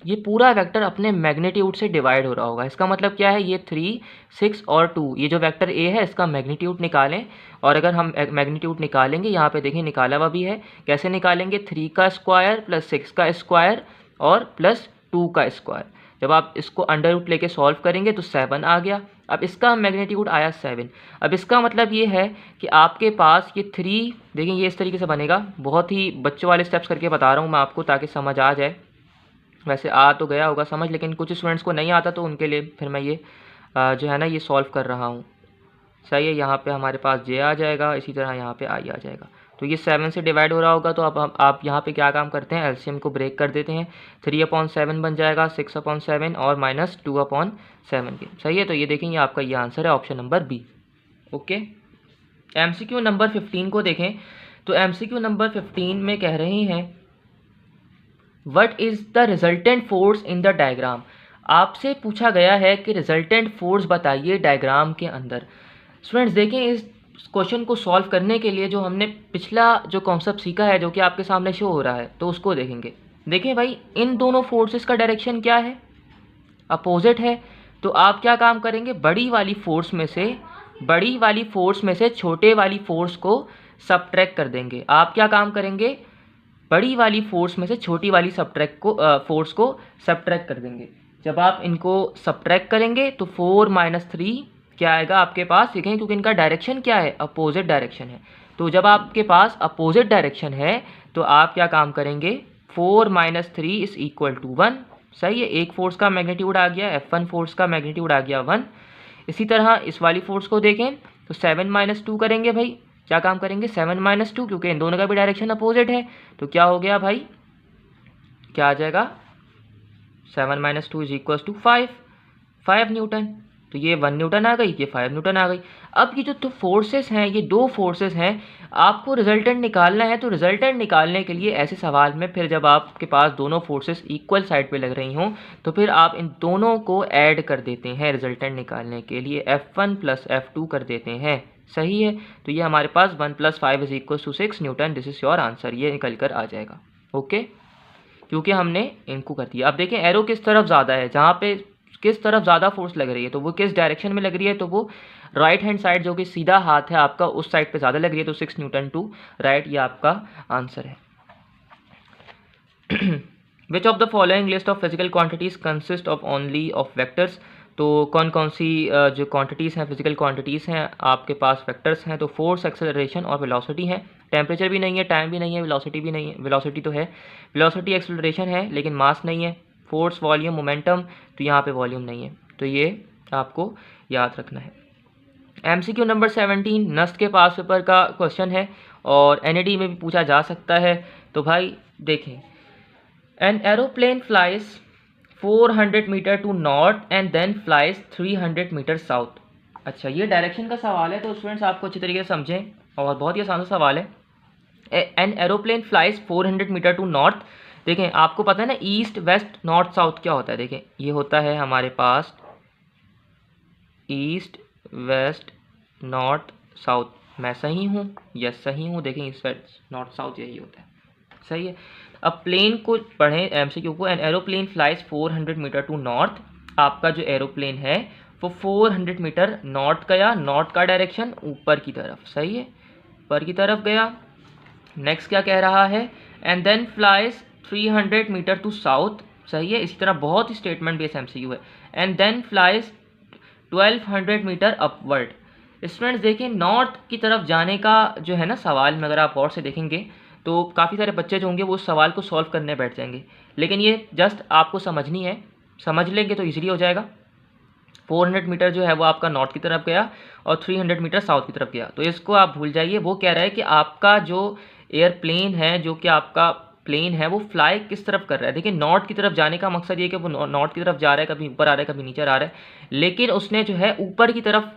ये पूरा वेक्टर अपने मैग्नीट्यूड से डिवाइड हो रहा होगा। इसका मतलब क्या है, ये 3, 6 और 2, ये जो वेक्टर ए है इसका मैग्नीट्यूड निकालें। और अगर हम मैग्नीट्यूड निकालेंगे, यहाँ पे देखें निकाला हुआ भी है, कैसे निकालेंगे, 3 का स्क्वायर + 6 का स्क्वायर और +2 का स्क्वायर। जब आप इसको अंडर रूट लेके सॉल्व करेंगे तो 7 आ गया। अब इसका मैग्नीट्यूड आया 7। अब इसका मतलब ये है कि आपके पास ये 3, देखिए ये इस तरीके से बनेगा। बहुत ही बच्चों वाले स्टेप्स करके बता रहा हूँ मैं आपको ताकि समझ आ जाए। वैसे आ तो गया होगा समझ, लेकिन कुछ स्टूडेंट्स को नहीं आता तो उनके लिए फिर मैं ये जो है ना ये सॉल्व कर रहा हूँ। सही है, यहाँ पे हमारे पास j आ जाएगा, इसी तरह यहाँ पे i आ जाएगा। तो ये 7 से डिवाइड हो रहा होगा, तो अब आप यहाँ पे क्या काम करते हैं, एलसीएम को ब्रेक कर देते हैं। 3/7 बन जाएगा, 6/7 और -2/7 के। सही है, तो ये देखेंगे आपका ये आंसर है option number B. Okay, MCQ number 15 को देखें। तो एमसीक्यू नंबर 15 में कह रहे हैं what is the resultant force in the diagram. आपसे पूछा गया है कि रिजल्टेंट फोर्स बताइए डायग्राम के अंदर। स्टूडेंट्स देखें, इस क्वेश्चन को सॉल्व करने के लिए जो हमने पिछला जो कॉन्सेप्ट सीखा है जो कि आपके सामने शो हो रहा है, तो उसको देखेंगे। देखिए भाई, इन दोनों फोर्सेस का डायरेक्शन क्या है, अपोजिट है। तो आप क्या काम करेंगे, बड़ी वाली फोर्स में से छोटे वाली फोर्स को सबट्रैक्ट कर देंगे। आप क्या काम करेंगे, बड़ी वाली फोर्स में से छोटी वाली फोर्स को सबट्रैक्ट कर देंगे। जब आप इनको सबट्रैक्ट करेंगे तो 4 - 3 क्या आएगा आपके पास, देखें क्योंकि इनका डायरेक्शन क्या है, अपोजिट डायरेक्शन है। तो जब आपके पास अपोजिट डायरेक्शन है तो आप क्या काम करेंगे, 4 - 3 = 1। सही है, एक फोर्स का मैग्नीट्यूड आ गया, F1 फोर्स का मैग्नीट्यूड आ गया 1। इसी तरह इस वाली फोर्स को देखें तो 7 - 2 करेंगे भाई, क्या काम करेंगे, 7 - 2, क्योंकि इन दोनों का भी डायरेक्शन अपोजिट है। तो क्या हो गया भाई, क्या आ जाएगा, 7 - 2 = 5 न्यूटन। तो ये 1 न्यूटन आ गई, ये 5 न्यूटन आ गई। अब ये जो फोर्सेस हैं, ये दो फोर्सेस हैं, आपको रिजल्टेंट निकालना है। तो रिजल्टेंट निकालने के लिए ऐसे सवाल में फिर जब आपके पास दोनों फोर्सेस इक्वल साइड पे लग रही हों तो फिर आप इन दोनों को ऐड कर देते हैं रिजल्टेंट निकालने के लिए, F1 + F2 कर देते हैं। सही है, तो ये हमारे पास 1 + 5 = 6 Newton. This is your answer, ये निकल कर आ जाएगा। ओके, क्योंकि हमने इनको कर दिया। अब देखें एरो किस तरफ ज़्यादा है, जहाँ पे किस तरफ ज़्यादा फोर्स लग रही है तो वो किस डायरेक्शन में लग रही है, तो वो राइट हैंड साइड जो कि सीधा हाथ है आपका उस साइड पे ज़्यादा लग रही है। तो 6 न्यूटन टू राइट, ये आपका आंसर है। Which of the following list of physical quantities consist of only of vectors. तो कौन कौन सी जो क्वांटिटीज़ हैं, फिजिकल क्वांटिटीज़ हैं आपके पास, वेक्टर्स हैं। तो फोर्स, एक्सेलरेशन और वेलोसिटी है। टेम्परेचर भी नहीं है, टाइम भी नहीं है, वेलोसिटी भी नहीं है। वेलोसिटी तो है, वेलोसिटी एक्सेलरेशन है लेकिन मास नहीं है। फोर्स, वॉल्यूम, मोमेंटम, तो यहाँ पे वॉल्यूम नहीं है। तो ये आपको याद रखना है। MCQ नंबर 17 नस्ट के पास पेपर का क्वेश्चन है और NAD में भी पूछा जा सकता है। तो भाई देखें, an aeroplane flies 400 metre to north and then flies 300 metre south. अच्छा, ये डायरेक्शन का सवाल है, तो स्टूडेंट्स आपको अच्छी तरीके से समझें और बहुत ही आसान सा सवाल है। An aeroplane flies 400 metre to north. देखें, आपको पता है ना ईस्ट, वेस्ट, नॉर्थ, साउथ क्या होता है। देखें, ये होता है हमारे पास ईस्ट, वेस्ट, नॉर्थ, साउथ। मैं सही हूँ, यस सही हूँ। देखें, ईस्ट, वेस्ट, नॉर्थ, साउथ यही होता है। सही है। अब प्लेन को पढ़ें, MCQ को। An aeroplane flies 400 metre to north. आपका जो एरोप्लेन है वो 400 मीटर नॉर्थ गया, नॉर्थ का डायरेक्शन ऊपर की तरफ। सही है, ऊपर की तरफ गया। नेक्स्ट क्या कह रहा है, and then flies 300 metre to south. सही है, इसी तरह बहुत ही स्टेटमेंट बेस्ड MCQ है। And then flies 1200 metre upward. Students देखें, नॉर्थ की तरफ जाने का जो है ना सवाल में अगर आप गौर से देखेंगे तो काफ़ी सारे बच्चे जो होंगे वो उस सवाल को सॉल्व करने बैठ जाएंगे, लेकिन ये जस्ट आपको समझनी है, समझ लेंगे तो ईजिली हो जाएगा। 400 मीटर जो है वो आपका नॉर्थ की तरफ गया और 300 मीटर साउथ की तरफ गया, तो इसको आप भूल जाइए। वो कह रहा है कि आपका जो एयरप्लेन है, जो कि आपका प्लेन है, वो फ्लाई किस तरफ कर रहा है। देखिए, नॉर्थ की तरफ जाने का मकसद ये कि वो नॉर्थ की तरफ जा रहा है, कभी ऊपर आ रहा है, कभी नीचे आ रहा है, लेकिन उसने जो है ऊपर की तरफ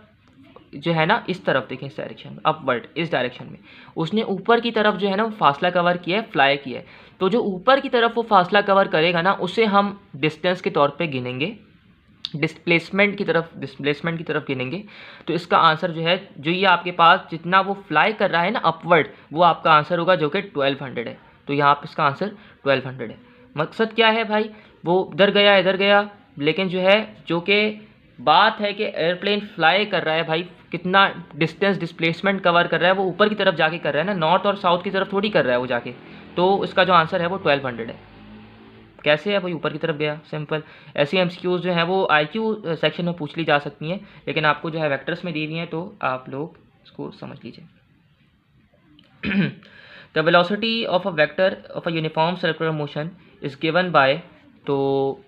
जो है ना, इस तरफ देखें, इस डायरेक्शन में, अपवर्ड, इस डायरेक्शन में उसने ऊपर की तरफ जो है ना वो फासला कवर किया है, फ्लाई किया है। तो जो ऊपर की तरफ वो फासला कवर करेगा ना, उसे हम डिस्टेंस के तौर पे गिनेंगे, डिस्प्लेसमेंट की तरफ गिनेंगे। तो इसका आंसर जो है, जो ये आपके पास जितना वो फ्लाई कर रहा है ना अपवर्ड, वो आपका आंसर होगा जो कि 1200 है। तो यहाँ पर इसका आंसर 1200 है। मकसद क्या है भाई, वो इधर गया, इधर गया, लेकिन जो है, जो कि बात है कि एयरप्लेन फ्लाई कर रहा है भाई, कितना डिस्टेंस, डिस्प्लेसमेंट कवर कर रहा है, वो ऊपर की तरफ जाके कर रहा है ना, नॉर्थ और साउथ की तरफ थोड़ी कर रहा है वो जाके। तो इसका जो आंसर है वो 1200 है। कैसे है भाई, ऊपर की तरफ गया, सिंपल। ऐसी MCQs जो हैं वो IQ सेक्शन में पूछ ली जा सकती हैं, लेकिन आपको जो है वेक्टर्स में दी हुई हैं, तो आप लोग इसको समझ लीजिए। The velocity of a vector of a uniform circular motion is given by. तो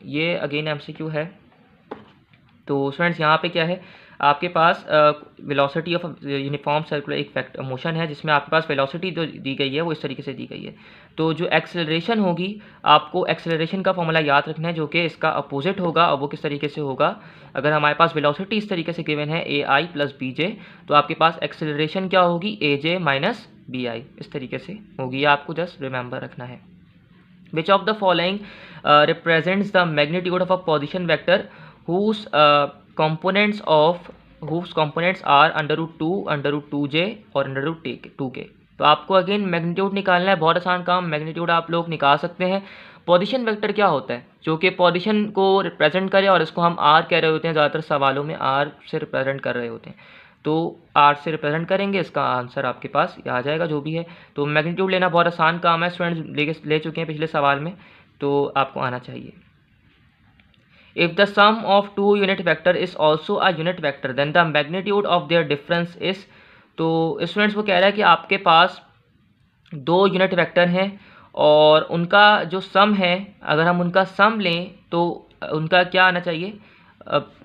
ये अगेन MCQ है। तो स्टूडेंट्स यहाँ पे क्या है, आपके पास वेलोसिटी ऑफ यूनिफॉर्म सर्कुलर एक मोशन है, जिसमें आपके पास वेलोसिटी जो दी गई है वो इस तरीके से दी गई है। तो जो एक्सेलरेशन होगी, आपको एक्सेलरेशन का फॉर्मूला याद रखना है, जो कि इसका अपोजिट होगा। और वो किस तरीके से होगा, अगर हमारे पास वेलोसिटी इस तरीके से गिवन है AI + BJ, तो आपके पास एक्सेलरेशन क्या होगी, AJ - BI, इस तरीके से होगी। आपको जस्ट रिमेंबर रखना है। Which of the following represents the magnitude of a position vector whose components of whose components are √2, √2j और √2k। तो आपको अगेन मैग्नीट्यूड निकालना है, बहुत आसान काम, मैग्नीट्यूड आप लोग निकाल सकते हैं। पोजीशन वेक्टर क्या होता है, जो कि पोजीशन को रिप्रेजेंट करे, और इसको हम आर कह रहे होते हैं, ज़्यादातर सवालों में आर से रिप्रेजेंट कर रहे होते हैं। तो आर से रिप्रेजेंट करेंगे, इसका आंसर आपके पास आ जाएगा जो भी है। तो मैग्नीट्यूड लेना बहुत आसान काम है, स्टूडेंट्स ले चुके हैं पिछले सवाल में, तो आपको आना चाहिए। If the sum of two unit vector is also a unit vector, then the magnitude of their difference is। तो स्टूडेंट्स वो कह रहा है कि आपके पास दो यूनिट वेक्टर हैं और उनका जो सम है, अगर हम उनका सम लें तो उनका क्या आना चाहिए,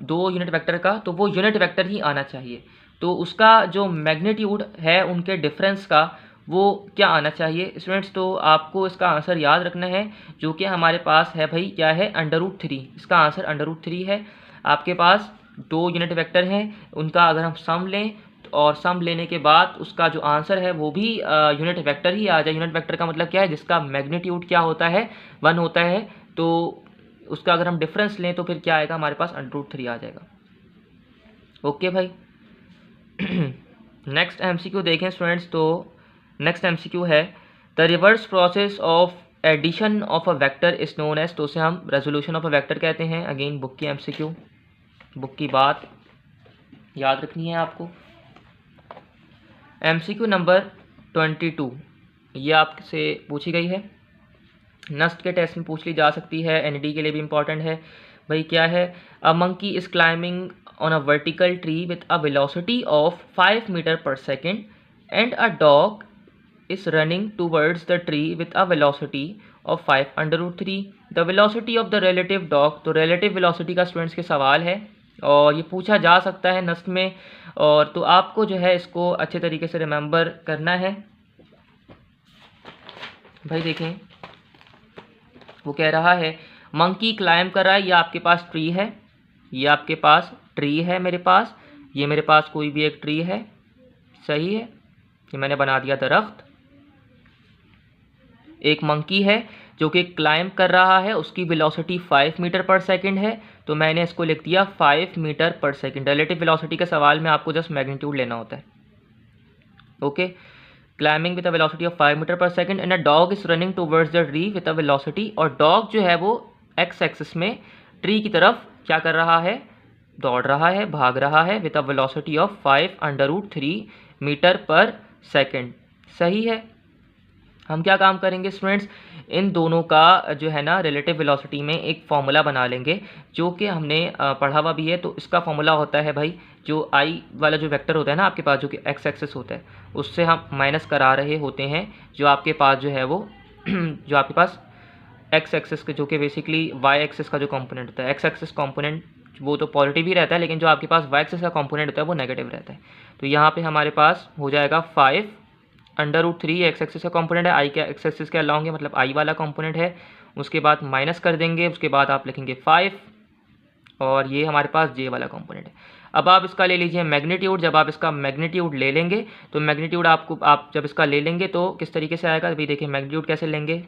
दो यूनिट वेक्टर का, तो वो यूनिट वेक्टर ही आना चाहिए। तो उसका जो मैग्नीट्यूड है उनके डिफरेंस का, वो क्या आना चाहिए स्टूडेंट्स। तो आपको इसका आंसर याद रखना है, जो कि हमारे पास है भाई, क्या है, √3। इसका आंसर √3 है। आपके पास दो यूनिट वेक्टर हैं, उनका अगर हम सम लें और सम लेने के बाद उसका जो आंसर है वो भी यूनिट वेक्टर ही आ जाए। यूनिट वेक्टर का मतलब क्या है, जिसका मैग्नीट्यूड क्या होता है, 1 होता है। तो उसका अगर हम डिफरेंस लें तो फिर क्या आएगा, हमारे पास √3 आ जाएगा। ओके भाई। नेक्स्ट MCQ देखें स्टूडेंट्स। तो नेक्स्ट MCQ है, the reverse process of addition of a vector is known as. तो उसे हम रेजोल्यूशन ऑफ अ वेक्टर कहते हैं। अगेन बुक की MCQ, बुक की बात याद रखनी है आपको। MCQ नंबर 22 ये आपसे पूछी गई है, नस्ट के टेस्ट में पूछ ली जा सकती है, ND के लिए भी इम्पॉर्टेंट है भाई। क्या है, a monkey is climbing on a vertical tree with a velocity of 5 metre per second and a dog is running towards the tree with a velocity of 5 √3। the velocity of the relative dog। तो relative velocity का students के सवाल है और ये पूछा जा सकता है नस्ट में, और तो आपको जो है इसको अच्छे तरीके से रिमेंबर करना है भाई। देखें वो कह रहा है मंकी क्लाइंब कर रहा है, ये आपके पास ट्री है, ये आपके पास ट्री है मेरे पास, ये मेरे पास कोई भी एक ट्री है, सही है, ये मैंने बना दिया दरख्त। एक मंकी है जो कि क्लाइंब कर रहा है, उसकी वेलोसिटी 5 मीटर पर सेकंड है, तो मैंने इसको लिख दिया 5 मीटर पर सेकंड। रिलेटिव वेलोसिटी के सवाल में आपको जस्ट मैग्नीट्यूड लेना होता है। Okay, climbing with a velocity of 5 metre पर second and a dog is running towards the tree with a velocity. और डॉग जो है वो एक्स एक्सिस में ट्री की तरफ क्या कर रहा है, दौड़ रहा है, भाग रहा है, with a velocity of 5 √3 metre पर सेकंड। सही है। हम क्या काम करेंगे स्टूडेंट्स, इन दोनों का जो है ना रिलेटिव वेलोसिटी में एक फॉर्मूला बना लेंगे, जो कि हमने पढ़ा हुआ भी है। तो इसका फॉर्मूला होता है भाई, जो आई वाला जो वेक्टर होता है ना आपके पास, जो कि एक्स एक्सिस होता है, उससे हम माइनस करा रहे होते हैं जो आपके पास जो है वो जो आपके पास एक्स एक्सिस के, जो कि बेसिकली वाई एक्सिस का जो कंपोनेंट होता है। एक्स एक्सिस कंपोनेंट वो तो पॉजिटिव ही रहता है, लेकिन जो आपके पास वाई एक्सिस का कंपोनेंट होता है वो नेगेटिव रहता है। तो यहाँ पे हमारे पास हो जाएगा 5 √3 एक्स एक्सिस का कंपोनेंट है, आई के एक्स एक्सिस के अलाउ होंगे, मतलब आई वाला कंपोनेंट है। उसके बाद माइनस कर देंगे, उसके बाद आप लिखेंगे 5 और ये हमारे पास जे वाला कंपोनेंट है। अब आप इसका ले लीजिए मैग्नीट्यूड। जब आप इसका मैग्नीट्यूड ले लेंगे तो मैग्नीट्यूड आप जब इसका ले लेंगे तो किस तरीके से आएगा, अभी देखिए मैग्नीट्यूड कैसे लेंगे।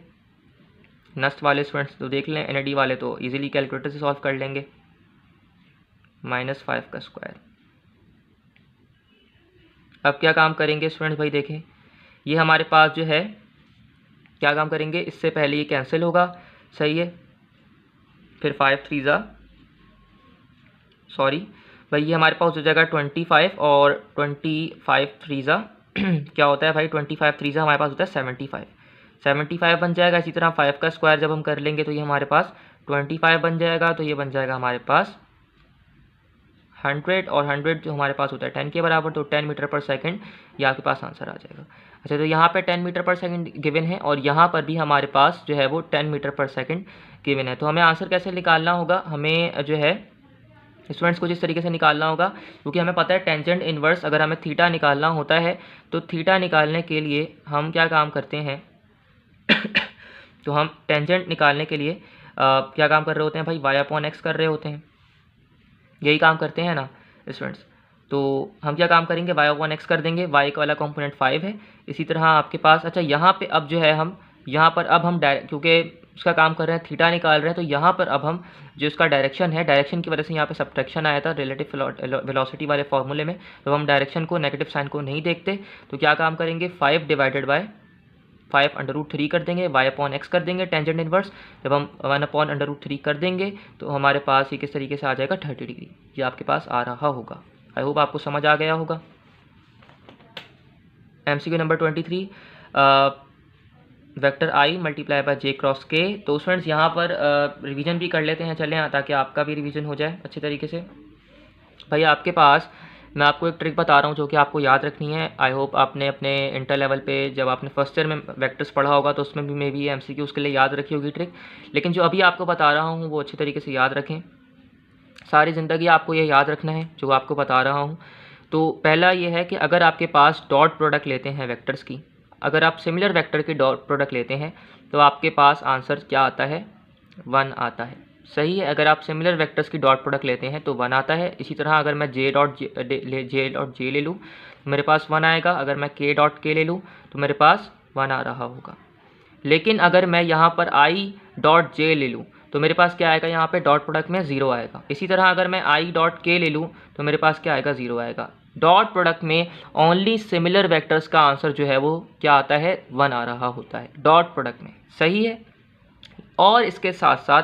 नस्ट वाले स्टूडेंट्स तो देख लें, ND वाले तो ईजिली कैलकुलेटर से सॉल्व कर लेंगे। -5 का स्क्वायर। अब क्या काम करेंगे स्टूडेंट भाई, देखें ये हमारे पास जो है क्या काम करेंगे, इससे पहले ये कैंसिल होगा, सही है। फिर 5 3 सॉरी भाई, ये हमारे पास हो जाएगा 25 और 25 3 क्या होता है भाई, 25 3 हमारे पास होता है 75 बन जाएगा। इसी तरह 5 का स्क्वायर जब हम कर लेंगे तो ये हमारे पास 25 बन जाएगा, तो ये बन जाएगा हमारे पास 100 और 100 जो हमारे पास होता है 10 के बराबर, तो 10 मीटर पर सेकंड ये आपके पास आंसर आ जाएगा। अच्छा, तो यहाँ पे 10 मीटर पर सेकंड गिवन है और यहाँ पर भी हमारे पास जो है वो 10 मीटर पर सेकंड गिवन है। तो हमें आंसर कैसे निकालना होगा, हमें जो है स्टूडेंट्स को जिस तरीके से निकालना होगा, क्योंकि हमें पता है टेंजेंट इन्वर्स अगर हमें थीटा निकालना होता है तो थीटा निकालने के लिए हम क्या काम करते हैं तो हम टेंजेंट निकालने के लिए क्या काम कर रहे होते हैं भाई, y/x कर रहे होते हैं, यही काम करते हैं ना स्टूडेंट्स। तो हम क्या काम करेंगे, y/x कर देंगे, y का वाला कंपोनेंट 5 है। इसी तरह आपके पास, अच्छा यहाँ पे अब जो है हम यहाँ पर अब हम डायरेक्ट, क्योंकि उसका काम कर रहे हैं, थीटा निकाल रहे हैं, तो यहाँ पर अब हम जो इसका डायरेक्शन है, डायरेक्शन की वजह से यहाँ पे सब्ट्रैक्शन आया था रिलेटिव वेलोसिटी वाले फॉर्मूले में, तो हम डायरेक्शन को, नेगेटिव साइन को नहीं देखते, तो क्या काम करेंगे 5 डिवाइडेड बाय 5√3 कर देंगे, y/x कर देंगे टेंजेंट इनवर्स। जब हम 1/√3 कर देंगे तो हमारे पास ये किस तरीके से आ जाएगा 30 डिग्री, ये आपके पास आ रहा होगा। आई होप आपको समझ आ गया होगा। MCQ number 23, vector I multiply by J cross के। तो स्टूडेंट्स यहाँ पर रिवीजन भी कर लेते हैं, चलें, ताकि आपका भी रिवीजन हो जाए अच्छे तरीके से। भाई आपके पास मैं आपको एक ट्रिक बता रहा हूँ जो कि आपको याद रखनी है। आई होप आपने अपने इंटर लेवल पे जब आपने फर्स्ट ईयर में वेक्टर्स पढ़ा होगा तो उसमें भी मे बी MCQ उसके लिए याद रखी होगी ट्रिक, लेकिन जो अभी आपको बता रहा हूँ वो अच्छे तरीके से याद रखें। सारी ज़िंदगी आपको ये याद रखना है जो आपको बता रहा हूँ। तो पहला ये है कि अगर आपके पास डॉट प्रोडक्ट लेते हैं वेक्टर्स की, अगर आप सिमिलर वेक्टर की डॉट प्रोडक्ट लेते हैं तो आपके पास आंसर क्या आता है 1 आता है। सही है, अगर आप सिमिलर वेक्टर्स की डॉट प्रोडक्ट लेते हैं तो 1 आता है। इसी तरह अगर मैं जे डॉट जे ले लूँ तो मेरे पास 1 आएगा, अगर मैं के डॉट के ले लूँ तो मेरे पास 1 आ रहा होगा। लेकिन अगर मैं यहाँ पर आई डॉट जे ले लूँ तो मेरे पास क्या आएगा, यहाँ पे डॉट प्रोडक्ट में 0 आएगा। इसी तरह अगर मैं आई डॉट के ले लूँ तो मेरे पास क्या आएगा, 0 आएगा। डॉट प्रोडक्ट में ओनली सिमिलर वेक्टर्स का आंसर जो है वो क्या आता है 1 आ रहा होता है डॉट प्रोडक्ट में। सही है। और इसके साथ साथ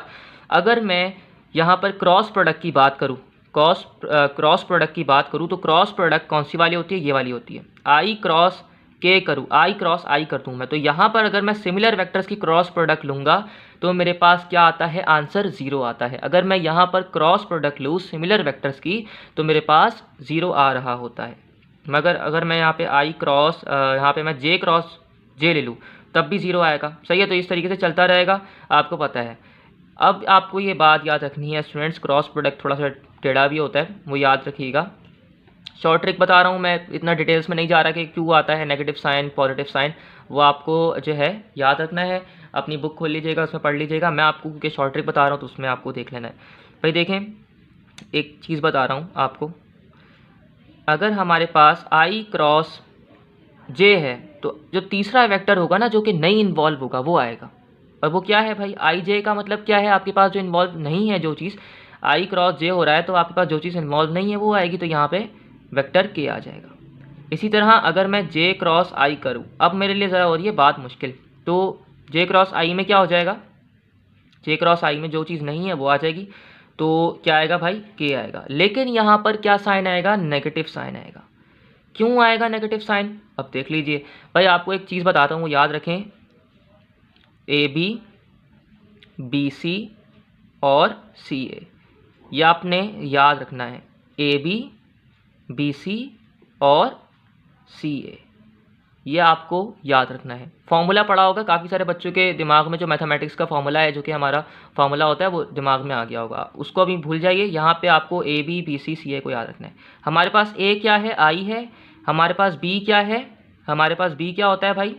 अगर मैं यहाँ पर क्रॉस प्रोडक्ट की बात करूँ, क्रॉस प्रोडक्ट की बात करूँ तो क्रॉस प्रोडक्ट कौन सी वाली होती है, ये वाली होती है। आई क्रॉस के करूँ, आई क्रॉस आई कर दूँ मैं, तो यहाँ पर अगर मैं सिमिलर वेक्टर्स की क्रॉस प्रोडक्ट लूँगा तो मेरे पास क्या आता है, आंसर 0 आता है। अगर मैं यहाँ पर क्रॉस प्रोडक्ट लूँ सिमिलर वेक्टर्स की तो मेरे पास 0 आ रहा होता है। मगर अगर मैं यहाँ पे आई क्रॉस यहाँ पे मैं जे क्रॉस जे ले लूँ तब भी 0 आएगा। सही है, तो इस तरीके से चलता रहेगा, आपको पता है। अब आपको ये बात याद रखनी है स्टूडेंट्स, क्रॉस प्रोडक्ट थोड़ा सा टेढ़ा भी होता है, वो याद रखिएगा। शॉर्ट ट्रिक बता रहा हूँ मैं, इतना डिटेल्स में नहीं जा रहा कि क्यों आता है नेगेटिव साइन पॉजिटिव साइन, वो आपको जो है याद रखना है। अपनी बुक खोल लीजिएगा, उसमें पढ़ लीजिएगा। मैं आपको क्योंकि शॉर्ट ट्रिक बता रहा हूँ तो उसमें आपको देख लेना है। भाई देखें, एक चीज़ बता रहा हूँ आपको, अगर हमारे पास आई क्रॉस जे है तो जो तीसरा वेक्टर होगा ना जो कि नहीं इन्वॉल्व होगा वो आएगा। और वो क्या है भाई, आई जे का मतलब क्या है, आपके पास जो इन्वॉल्व नहीं है, जो चीज़ आई क्रॉस जे हो रहा है तो आपके पास जो चीज़ इन्वॉल्व नहीं है वो आएगी, तो यहाँ पे वेक्टर के आ जाएगा। इसी तरह अगर मैं जे क्रॉस आई करूँ, अब मेरे लिए ज़रा हो रही है बात मुश्किल, तो जे क्रॉस आई में क्या हो जाएगा, जे क्रॉस आई में जो चीज़ नहीं है वो आ जाएगी, तो क्या आएगा भाई, के आएगा। लेकिन यहाँ पर क्या साइन आएगा, नेगेटिव साइन आएगा। क्यों आएगा नेगेटिव साइन, अब देख लीजिए भाई। आपको एक चीज़ बताता हूँ, याद रखें, ए बी बी सी और सी ए, ये आपने याद रखना है। ए बी बी सी और सी ए, ये आपको याद रखना है। फॉर्मूला पढ़ा होगा काफ़ी सारे बच्चों के दिमाग में, जो मैथमेटिक्स का फॉर्मूला है, जो कि हमारा फॉर्मूला होता है, वो दिमाग में आ गया होगा, उसको अभी भूल जाइए। यहाँ पे आपको ए बी बी सी सी ए को याद रखना है। हमारे पास ए क्या है, आई है। हमारे पास बी क्या है, हमारे पास बी क्या होता है भाई,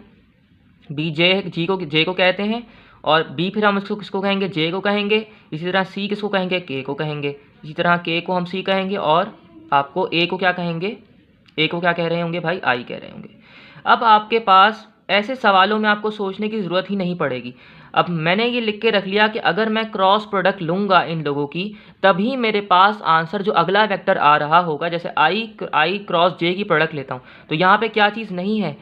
बी जे को कहते हैं। और बी फिर हम इसको किसको कहेंगे, जे को कहेंगे। इसी तरह सी किसको कहेंगे, के को कहेंगे। इसी तरह के को हम सी कहेंगे, और आपको ए को क्या कहेंगे, ए को क्या कह रहे होंगे भाई, आई कह रहे होंगे। अब आपके पास ऐसे सवालों में आपको सोचने की ज़रूरत ही नहीं पड़ेगी। अब मैंने ये लिख के रख लिया कि अगर मैं क्रॉस प्रोडक्ट लूँगा इन लोगों की तभी मेरे पास आंसर जो अगला वेक्टर आ रहा होगा। जैसे आई क्रॉस जे की प्रोडक्ट लेता हूँ तो यहाँ पे क्या चीज़ नहीं है,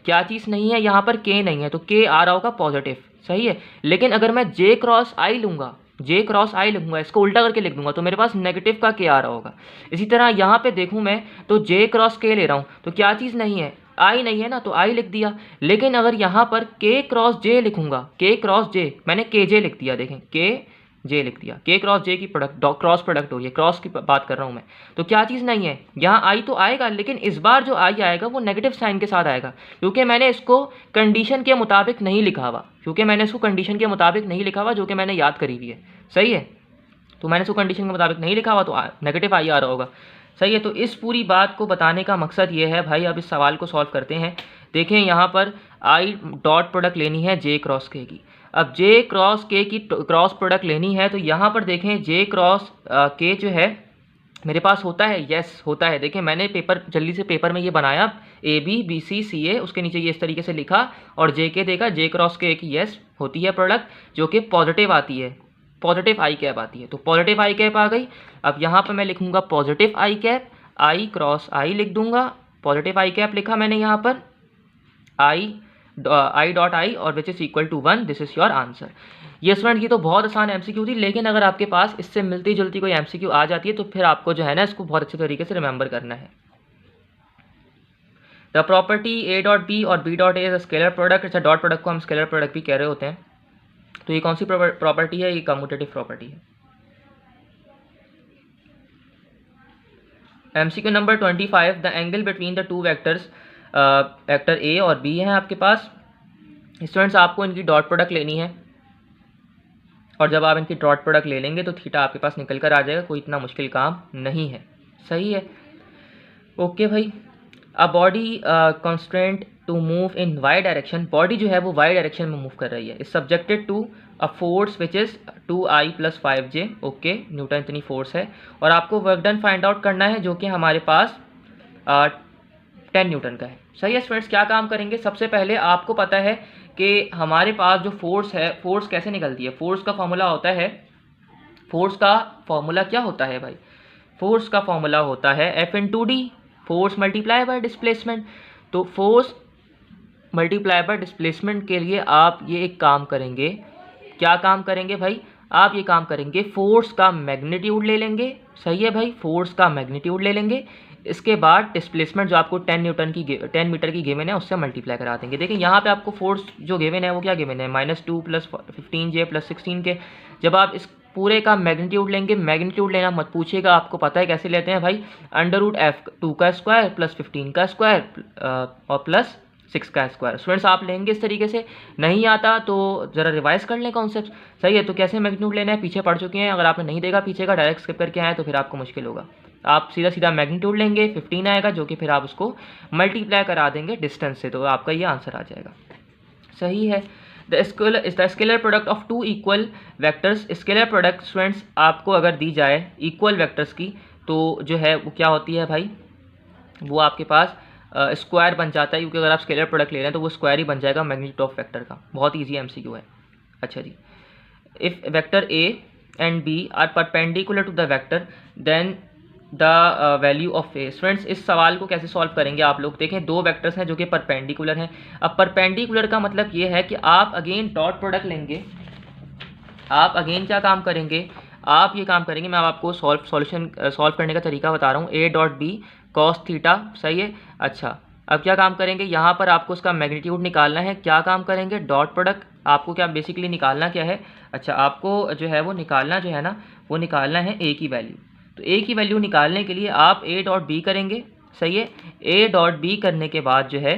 क्या चीज़ नहीं है, यहाँ पर के नहीं है, तो के आ रहा होगा पॉजिटिव। सही है। लेकिन अगर मैं जे क्रॉस आई लूँगा, जे क्रॉस आई लिखूंगा, इसको उल्टा करके लिख दूंगा, तो मेरे पास नेगेटिव का के आ रहा होगा। इसी तरह यहाँ पे देखूँ मैं तो जे क्रॉस के ले रहा हूँ तो क्या चीज़ नहीं है, आई नहीं है ना, तो आई लिख दिया। लेकिन अगर यहाँ पर के क्रॉस जे लिखूंगा, के क्रॉस जे, मैंने के जे लिख दिया, देखें के जे लिख दिया, के क्रॉस जे की प्रोडक्ट क्रॉस प्रोडक्ट हो रही है, क्रॉस की बात कर रहा हूँ मैं, तो क्या चीज़ नहीं है, यहाँ आई तो आएगा, लेकिन इस बार जो आई आएगा वो नेगेटिव साइन के साथ आएगा, क्योंकि मैंने इसको कंडीशन के मुताबिक नहीं लिखा हुआ, जो कि मैंने याद करी हुई है। सही है, तो मैंने इसको कंडीशन के मुताबिक नहीं लिखा हुआ तो नेगेटिव आई आ रहा होगा। सही है, तो इस पूरी बात को बताने का मकसद ये है भाई। अब इस सवाल को सॉल्व करते हैं। देखें, यहाँ पर आई डॉट प्रोडक्ट लेनी है जे क्रॉस के की। अब जे क्रॉस के की क्रॉस प्रोडक्ट लेनी है तो यहाँ पर देखें जे क्रॉस के जो है मेरे पास होता है, यस होता है। देखिए मैंने पेपर जल्दी से पेपर में ये बनाया, ए बी बी सी सी ए, उसके नीचे ये इस तरीके से लिखा और जे के देखा, जे क्रॉस के एक यस होती है प्रोडक्ट जो कि पॉजिटिव आती है, पॉजिटिव आई कैप आती है, तो पॉजिटिव आई कैप आ गई। अब यहाँ पर मैं लिखूँगा पॉजिटिव आई कैप, आई क्रॉस आई लिख दूंगा, पॉजिटिव आई कैप लिखा मैंने यहाँ पर, आई डॉट आई और which is equal to 1, this is your answer. ये स्टूडेंट, ये तो बहुत आसान एमसीक्यू थी, लेकिन अगर आपके पास इससे मिलती जुलती कोई एमसीक्यू आ जाती है तो फिर आपको जो है ना इसको बहुत अच्छे तरीके से रिमेंबर करना है। The property a dot b और b dot a is scalar product. अच्छा, डॉट प्रोडक्ट को हम स्केलर प्रोडक्ट भी कह रहे होते हैं। तो ये कौन सी प्रॉपर्टी है? ये कम्यूटेटिव प्रॉपर्टी है। MCQ number 25, the angle between the two vectors, vector A और बी है आपके पास। स्टूडेंट्स, आपको इनकी डॉट प्रोडक्ट लेनी है और जब आप इनकी डॉट प्रोडक्ट ले लेंगे तो थीटा आपके पास निकल कर आ जाएगा, कोई इतना मुश्किल काम नहीं है। सही है, ओके भाई। A body constant to move in Y direction, body जो है वो वाई डायरेक्शन में मूव कर रही है, is subjected to a force which is 2I + 5J, okay, newton इतनी फोर्स है। और आपको वर्क डन फाइंड आउट करना है जो कि हमारे पास 10 न्यूटन का है। सही है स्टूडेंट्स, क्या काम करेंगे? सबसे पहले आपको पता है कि हमारे पास जो फोर्स है, फोर्स कैसे निकलती है? फोर्स का फॉर्मूला होता है, फोर्स का फॉर्मूला क्या होता है भाई? फोर्स का फॉर्मूला होता है F/d, force multiply by displacement. तो फोर्स मल्टीप्लाई बाय डिस्प्लेसमेंट के लिए आप ये एक काम करेंगे, क्या काम करेंगे भाई? आप ये काम करेंगे, फोर्स का मैग्नीट्यूड ले लेंगे। सही है भाई, फोर्स का मैग्नीट्यूड ले लेंगे, इसके बाद डिस्प्लेसमेंट जो आपको 10 मीटर की गिवन है उससे मल्टीप्लाई करा देंगे। देखिए यहाँ पे आपको फोर्स जो गिवन है वो क्या गिवन है? -2 + 15J + 16 के। जब आप इस पूरे का मैग्नीट्यूड लेंगे, मैग्नीट्यूड लेना मत पूछिएगा, आपको पता है कैसे लेते हैं भाई, √f2 का स्क्वायर प्लस 15 का स्क्वायर और प्लस 6 का स्क्वायर। स्टूडेंट्स, आप लेंगे इस तरीके से, नहीं आता तो ज़रा रिवाइज कर लें कॉन्सेप्ट। सही है, तो कैसे मैग्नीट्यूड लेना है पीछे पढ़ चुके हैं, अगर आपने नहीं देखा पीछे का, डायरेक्ट स्किप करके आए तो फिर आपको मुश्किल होगा। आप सीधा सीधा मैग्नीट्यूड लेंगे, 15 आएगा जो कि फिर आप उसको मल्टीप्लाई करा देंगे डिस्टेंस से, तो आपका ये आंसर आ जाएगा। सही है। The scalar product of two equal vectors, scalar product students आपको अगर दी जाए इक्वल वेक्टर्स की तो जो है वो क्या होती है भाई? वो आपके पास स्क्वायर बन जाता है, क्योंकि अगर आप स्केलर प्रोडक्ट ले रहे हैं तो वो स्क्वायर ही बन जाएगा मैग्नीट्यूड ऑफ वेक्टर का। बहुत ईजी एमसीक्यू है। अच्छा जी, if vector a and b are perpendicular to the vector then the value of a. Students, इस सवाल को कैसे सॉल्व करेंगे आप लोग? देखें, दो वेक्टर्स हैं जो कि परपेंडिकुलर हैं। अब परपेंडिकुलर का मतलब ये है कि आप अगेन डॉट प्रोडक्ट लेंगे, आप अगेन क्या काम करेंगे? आप ये काम करेंगे, मैं आपको सॉल्व करने का तरीका बता रहा हूँ। A dot B cos theta, सही है। अच्छा, अब क्या काम करेंगे? यहाँ पर आपको उसका मैग्नीट्यूड निकालना है। क्या काम करेंगे? Dot product. आपको क्या बेसिकली निकालना क्या है? अच्छा, आपको जो है वो निकालना जो है ना, वो निकालना है ए की वैल्यू। तो ए की वैल्यू निकालने के लिए आप ए डॉट बी करेंगे। सही है, ए डॉट बी करने के बाद जो है,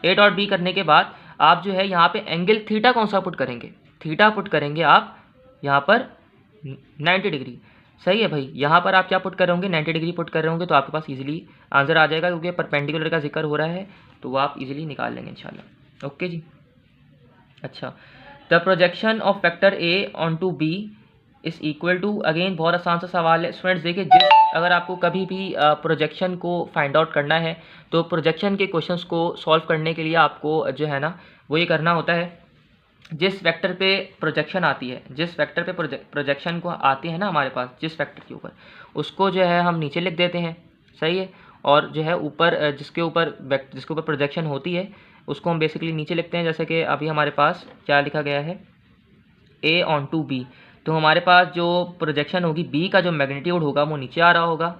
ए डॉट बी करने के बाद आप जो है यहाँ पे एंगल थीटा कौन सा पुट करेंगे? थीटा पुट करेंगे आप यहाँ पर 90 डिग्री। सही है भाई, यहाँ पर आप क्या पुट कर रहे होंगे? 90 डिग्री पुट कर रहे होंगे, तो आपके पास इजीली आंसर आ जाएगा, क्योंकि परपेंडिकुलर का जिक्र हो रहा है तो वो आप इजीली निकाल लेंगे इंशाल्लाह। ओके जी। अच्छा, the projection of vector A on to B is equal to, again बहुत आसान सा सवाल है स्टूडेंट्स। देखिए, अगर आपको कभी भी प्रोजेक्शन को फाइंड आउट करना है तो प्रोजेक्शन के क्वेश्चंस को सॉल्व करने के लिए आपको जो है ना वो ये करना होता है, जिस वेक्टर पे प्रोजेक्शन आती है, जिस वेक्टर पे प्रोजेक्शन को आती है ना हमारे पास, जिस वेक्टर के ऊपर, उसको जो है हम नीचे लिख देते हैं। सही है, और जो है ऊपर जिसके ऊपर प्रोजेक्शन होती है उसको हम बेसिकली नीचे लिखते हैं। जैसे कि अभी हमारे पास क्या लिखा गया है, ए ऑन टू बी, तो हमारे पास जो प्रोजेक्शन होगी बी का जो मैग्नीट्यूड होगा वो नीचे आ रहा होगा,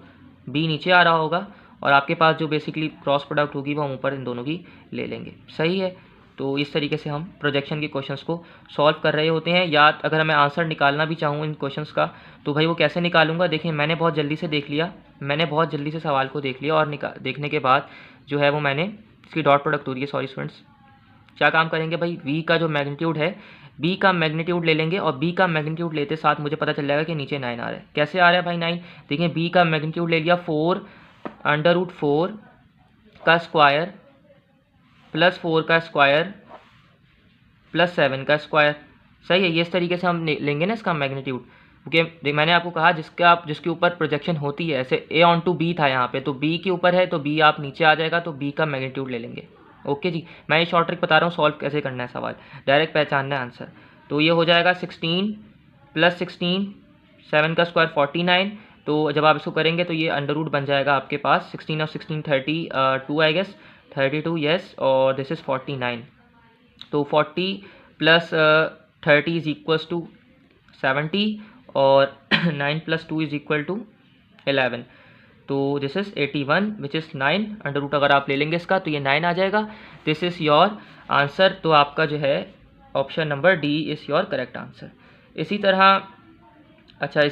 बी नीचे आ रहा होगा, और आपके पास जो बेसिकली क्रॉस प्रोडक्ट होगी वो हम ऊपर इन दोनों की ले लेंगे। सही है, तो इस तरीके से हम प्रोजेक्शन के क्वेश्चंस को सॉल्व कर रहे होते हैं। या अगर मैं आंसर निकालना भी चाहूँ इन क्वेश्चंस का तो भाई वो कैसे निकालूंगा? देखिए, मैंने बहुत जल्दी से देख लिया, मैंने बहुत जल्दी से सवाल को देख लिया, और देखने के बाद जो है वो मैंने इसकी डॉट प्रोडक्ट हो रही है, सॉरी स्टूडेंट्स। क्या काम करेंगे भाई? वी का जो मैग्नीट्यूड है, बी का मैग्नीट्यूड ले लेंगे, और बी का मैग्नीट्यूड लेते साथ मुझे पता चल जाएगा कि नीचे 9 आ रहा है। कैसे आ रहा है भाई 9? देखिए, बी का मैग्नीट्यूड ले लिया 4 √4 का स्क्वायर प्लस 4 का स्क्वायर प्लस 7 का स्क्वायर। सही है, ये इस तरीके से हम लेंगे ना इसका मैग्नीट्यूड। क्योंकि मैंने आपको कहा जिसके ऊपर प्रोजेक्शन होती है, ऐसे ए ऑन टू बी था यहाँ पे, तो बी के ऊपर है तो बी आप नीचे आ जाएगा, तो बी का मैग्नीट्यूड ले लेंगे। ओके जी, मैं ये शॉर्ट ट्रिक बता रहा हूँ सॉल्व कैसे करना है सवाल, डायरेक्ट पहचानना है आंसर। तो ये हो जाएगा 16 + 16, 7 का स्क्वायर 49। तो जब आप इसको करेंगे तो ये अंडर रूट बन जाएगा आपके पास 16 और 16 32 आई गेस, 32 येस, और दिस इज़ 49। तो 40 + 30 इज इक्वल्स टू 70 और 9 + 2 इज इक्वल टू 11। तो this is 81 which is 9, under root अगर आप ले लेंगे इसका तो ये 9 आ जाएगा। This is your answer. तो आपका जो है option number D is your correct answer. इसी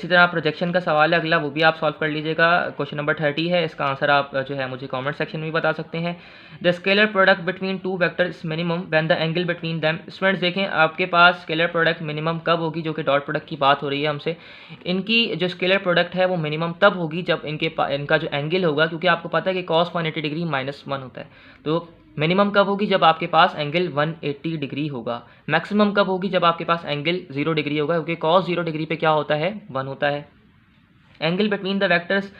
तरह प्रोजेक्शन का सवाल है अगला, वो भी आप सॉल्व कर लीजिएगा। क्वेश्चन नंबर 30 है, इसका आंसर आप जो है मुझे कमेंट सेक्शन में भी बता सकते हैं। The scalar product between two vectors minimum when the angle between them. Students देखें, आपके पास स्केलर प्रोडक्ट मिनिमम कब होगी, जो कि डॉट प्रोडक्ट की बात हो रही है हमसे, इनकी जो स्केलर प्रोडक्ट है वो मिनिमम तब होगी जब इनका जो एंगल होगा, क्योंकि आपको पता है कि cos 180 डिग्री -1 होता है, तो मिनिमम कब होगी जब आपके पास एंगल 180 डिग्री होगा। मैक्सिमम कब होगी जब आपके पास एंगल 0 डिग्री होगा, क्योंकि cos 0 डिग्री पे क्या होता है, 1 होता है। Angle between the vectors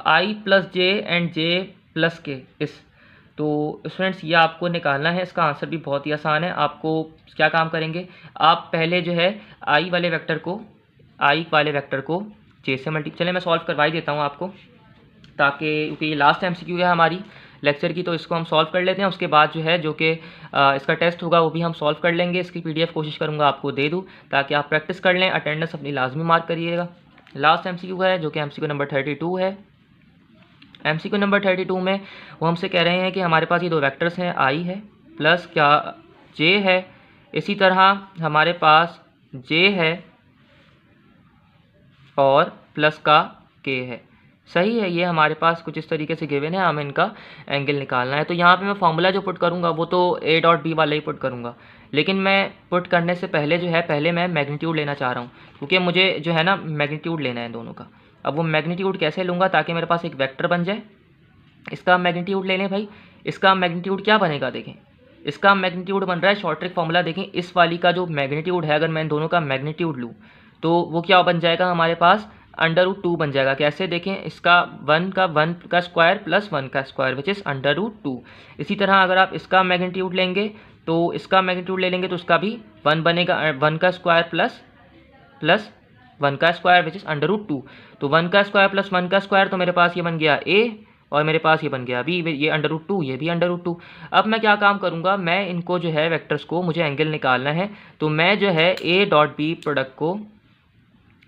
i + j and j + k इस। तो स्टूडेंट्स ये आपको निकालना है, इसका आंसर भी बहुत ही आसान है। आपको क्या काम करेंगे, आप पहले जो है i वाले वेक्टर को j से चले मैं सॉल्व करवा ही देता हूँ आपको, ताकि क्योंकि ये लास्ट MCQ है हमारी लेक्चर की, तो इसको हम सॉल्व कर लेते हैं। उसके बाद जो है जो कि इसका टेस्ट होगा वो भी हम सॉल्व कर लेंगे। इसकी PDF कोशिश करूँगा आपको दे दूँ ताकि आप प्रैक्टिस कर लें। अटेंडेंस अपनी लाजमी मार्क करिएगा। लास्ट MCQ है जो कि MCQ नंबर 32 है। MCQ नंबर 32 में वो हमसे कह रहे हैं कि हमारे पास ये दो वेक्टर्स हैं, i है प्लस क्या j है, इसी तरह हमारे पास j है और प्लस का k है। सही है, ये हमारे पास कुछ इस तरीके से गिवन है, हमें इनका एंगल निकालना है। तो यहाँ पे मैं फार्मूला जो पुट करूँगा वो तो a.b वाला ही पुट करूँगा, लेकिन मैं पुट करने से पहले जो है पहले मैं मैग्नीट्यूड लेना चाह रहा हूँ, क्योंकि मुझे जो है ना मैग्नीट्यूड लेना है दोनों का। अब वो मैग्नीट्यूड कैसे लूँगा ताकि मेरे पास एक वेक्टर बन जाए। इसका मैग्नीट्यूड ले लें भाई, इसका मैग्नीट्यूड क्या बनेगा, देखें इसका मैग्नीट्यूड बन रहा है, शॉर्ट ट्रिक फार्मूला देखें, इस वाली का जो मैग्नीट्यूड है अगर मैं इन दोनों का मैग्नीट्यूड लूँ तो वो क्या बन जाएगा हमारे पास, √2 बन जाएगा। कैसे, देखें इसका 1 का स्क्वायर प्लस 1 का स्क्वायर विच इज़ √2। इसी तरह अगर आप इसका मैग्नीट्यूड लेंगे तो इसका मैग्नीट्यूड ले लेंगे तो उसका भी 1 बनेगा, 1 का स्क्वायर प्लस 1 का स्क्वायर विच इज़ √2। तो 1 का स्क्वायर प्लस 1 का स्क्वायर, तो मेरे पास ये बन गया a और मेरे पास ये बन गया b, ये √2 ये भी √2। अब मैं क्या काम करूँगा, मैं इनको जो है वेक्टर्स को मुझे एंगल निकालना है, तो मैं जो है a.b प्रोडक्ट को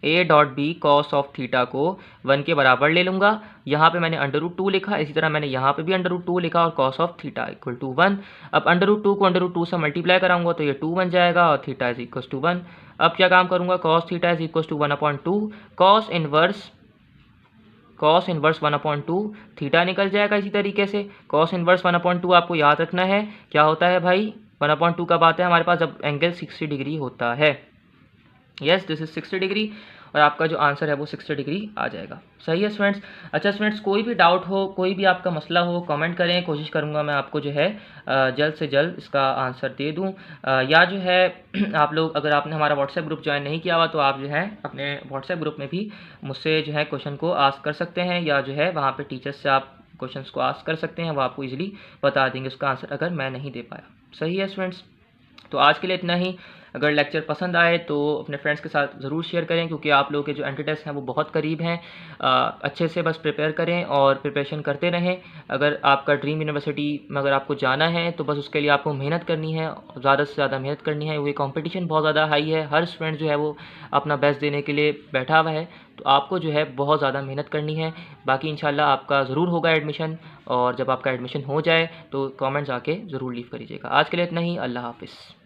a.b cos ऑफ थीटा को 1 के बराबर ले लूँगा। यहाँ पे मैंने √2 लिखा, इसी तरह मैंने यहाँ पे भी √2 लिखा और cos of theta equal to 1। अब √2 को √2 से मल्टीप्लाई कराऊंगा तो ये 2 बन जाएगा और थीटा इज इक्वल टू 1। अब क्या काम करूँगा, cos थीटा is equal to 1/2, cos inverse 1/2 थीटा निकल जाएगा। इसी तरीके से cos इनवर्स 1/2 आपको याद रखना है क्या होता है भाई, 1/2 कब आता है हमारे पास, जब एंगल 60 डिग्री होता है। यस, दिस इज 60 डिग्री और आपका जो आंसर है वो 60 डिग्री आ जाएगा। सही है स्टूडेंट्स। अच्छा स्टूडेंट्स, कोई भी डाउट हो, कोई भी आपका मसला हो, कमेंट करें, कोशिश करूँगा मैं आपको जो है जल्द से जल्द इसका आंसर दे दूँ। या जो है आप लोग अगर आपने हमारा व्हाट्सएप ग्रुप ज्वाइन नहीं किया हुआ तो आप जो है अपने व्हाट्सएप ग्रुप में भी मुझसे जो है क्वेश्चन को आस्क कर सकते हैं, या जो है वहाँ पर टीचर्स से आप क्वेश्चंस को आस्क कर सकते हैं, वो आपको ईजिली बता देंगे उसका आंसर अगर मैं नहीं दे पाया। सही है स्टूडेंट्स, तो आज के लिए इतना ही। अगर लेक्चर पसंद आए तो अपने फ्रेंड्स के साथ ज़रूर शेयर करें, क्योंकि आप लोगों के जो एंट्री टेस्ट हैं वो बहुत करीब हैं। अच्छे से बस प्रिपेयर करें और प्रिपरेशन करते रहें। अगर आपका ड्रीम यूनिवर्सिटी में अगर आपको जाना है तो बस उसके लिए आपको मेहनत करनी है, ज़्यादा से ज़्यादा मेहनत करनी है, क्योंकि कंपटीशन बहुत ज़्यादा हाई है। हर स्टूडेंट जो है वो अपना बेस्ट देने के लिए बैठा हुआ है, तो आपको जो है बहुत ज़्यादा मेहनत करनी है। बाकी इंशाल्लाह आपका ज़रूर होगा एडमिशन, और जब आपका एडमिशन हो जाए तो कमेंट्स आके ज़रूर लीव करिएगा। आज के लिए इतना ही, अल्लाह हाफिज़।